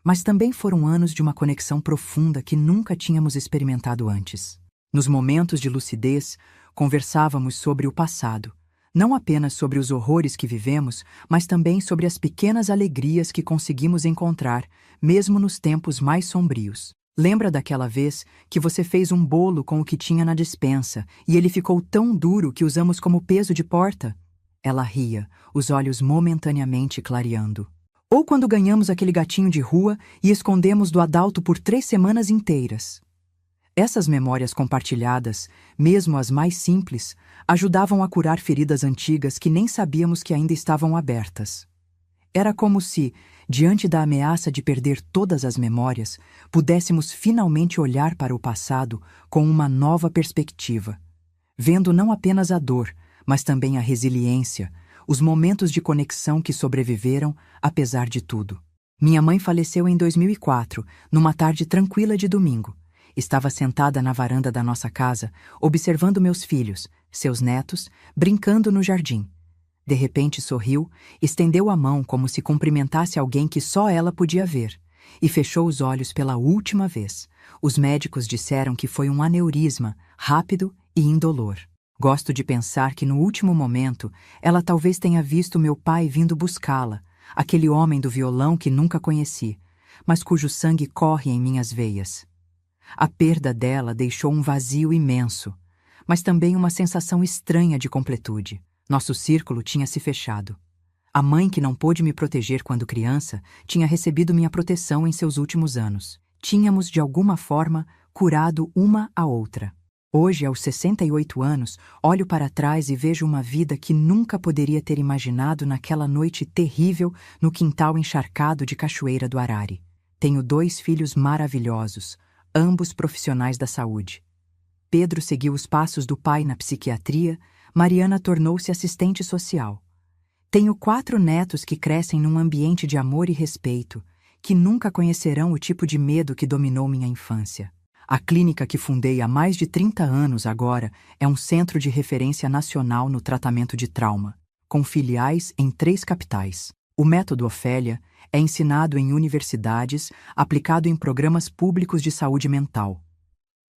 Mas também foram anos de uma conexão profunda que nunca tínhamos experimentado antes. Nos momentos de lucidez, conversávamos sobre o passado, não apenas sobre os horrores que vivemos, mas também sobre as pequenas alegrias que conseguimos encontrar, mesmo nos tempos mais sombrios. "Lembra daquela vez que você fez um bolo com o que tinha na despensa e ele ficou tão duro que usamos como peso de porta?" Ela ria, os olhos momentaneamente clareando. Ou quando ganhamos aquele gatinho de rua e escondemos do adulto por 3 semanas inteiras. Essas memórias compartilhadas, mesmo as mais simples, ajudavam a curar feridas antigas que nem sabíamos que ainda estavam abertas. Era como se, diante da ameaça de perder todas as memórias, pudéssemos finalmente olhar para o passado com uma nova perspectiva, vendo não apenas a dor, mas também a resiliência, os momentos de conexão que sobreviveram apesar de tudo. Minha mãe faleceu em 2004, numa tarde tranquila de domingo. Estava sentada na varanda da nossa casa, observando meus filhos, seus netos, brincando no jardim. De repente sorriu, estendeu a mão como se cumprimentasse alguém que só ela podia ver, e fechou os olhos pela última vez. Os médicos disseram que foi um aneurisma, rápido e indolor. Gosto de pensar que no último momento ela talvez tenha visto meu pai vindo buscá-la, aquele homem do violão que nunca conheci, mas cujo sangue corre em minhas veias. A perda dela deixou um vazio imenso, mas também uma sensação estranha de completude. Nosso círculo tinha se fechado. A mãe que não pôde me proteger quando criança tinha recebido minha proteção em seus últimos anos. Tínhamos, de alguma forma, curado uma a outra. Hoje, aos 68 anos, olho para trás e vejo uma vida que nunca poderia ter imaginado naquela noite terrível no quintal encharcado de Cachoeira do Arari. Tenho 2 filhos maravilhosos, ambos profissionais da saúde. Pedro seguiu os passos do pai na psiquiatria, Mariana tornou-se assistente social. Tenho 4 netos que crescem num ambiente de amor e respeito, que nunca conhecerão o tipo de medo que dominou minha infância. A clínica que fundei há mais de 30 anos agora é um centro de referência nacional no tratamento de trauma, com filiais em 3 capitais. O método Ofélia é ensinado em universidades, aplicado em programas públicos de saúde mental.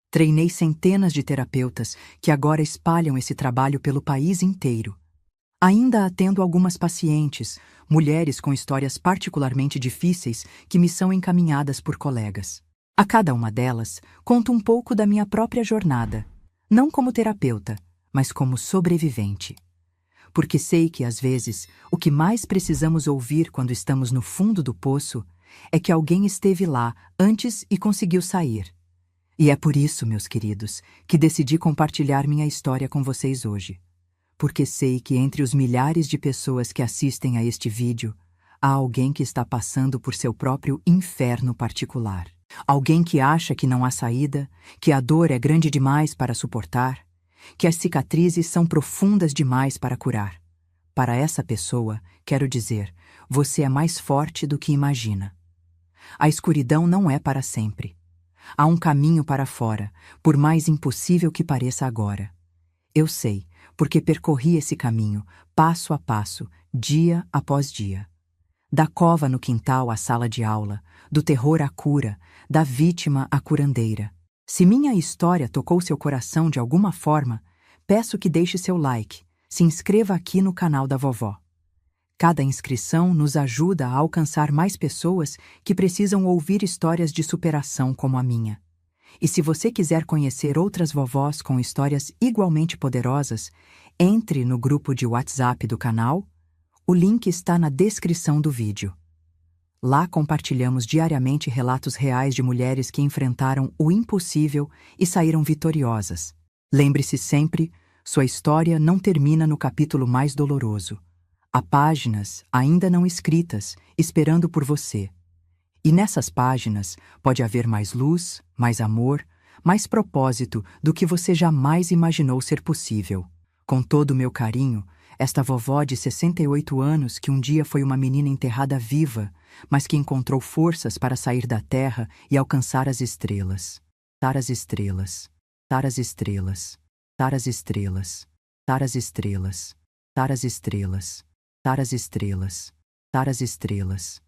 Treinei centenas de terapeutas que agora espalham esse trabalho pelo país inteiro. Ainda atendo algumas pacientes, mulheres com histórias particularmente difíceis que me são encaminhadas por colegas. A cada uma delas, conto um pouco da minha própria jornada, não como terapeuta, mas como sobrevivente. Porque sei que, às vezes, o que mais precisamos ouvir quando estamos no fundo do poço é que alguém esteve lá antes e conseguiu sair. E é por isso, meus queridos, que decidi compartilhar minha história com vocês hoje. Porque sei que entre os milhares de pessoas que assistem a este vídeo, há alguém que está passando por seu próprio inferno particular. Alguém que acha que não há saída, que a dor é grande demais para suportar, que as cicatrizes são profundas demais para curar. Para essa pessoa, quero dizer, você é mais forte do que imagina. A escuridão não é para sempre. Há um caminho para fora, por mais impossível que pareça agora. Eu sei, porque percorri esse caminho, passo a passo, dia após dia. Da cova no quintal à sala de aula, do terror à cura, da vítima à curandeira. Se minha história tocou seu coração de alguma forma, peço que deixe seu like, se inscreva aqui no canal da vovó. Cada inscrição nos ajuda a alcançar mais pessoas que precisam ouvir histórias de superação como a minha. E se você quiser conhecer outras vovós com histórias igualmente poderosas, entre no grupo de WhatsApp do canal. O link está na descrição do vídeo. Lá compartilhamos diariamente relatos reais de mulheres que enfrentaram o impossível e saíram vitoriosas. Lembre-se sempre, sua história não termina no capítulo mais doloroso. Há páginas ainda não escritas, esperando por você. E nessas páginas pode haver mais luz, mais amor, mais propósito do que você jamais imaginou ser possível. Com todo o meu carinho, esta vovó de 68 anos que um dia foi uma menina enterrada viva, mas que encontrou forças para sair da terra e alcançar as estrelas. Tar as estrelas, tar as estrelas, tar as estrelas, tar as estrelas, tar as estrelas, tar as estrelas, tar as estrelas.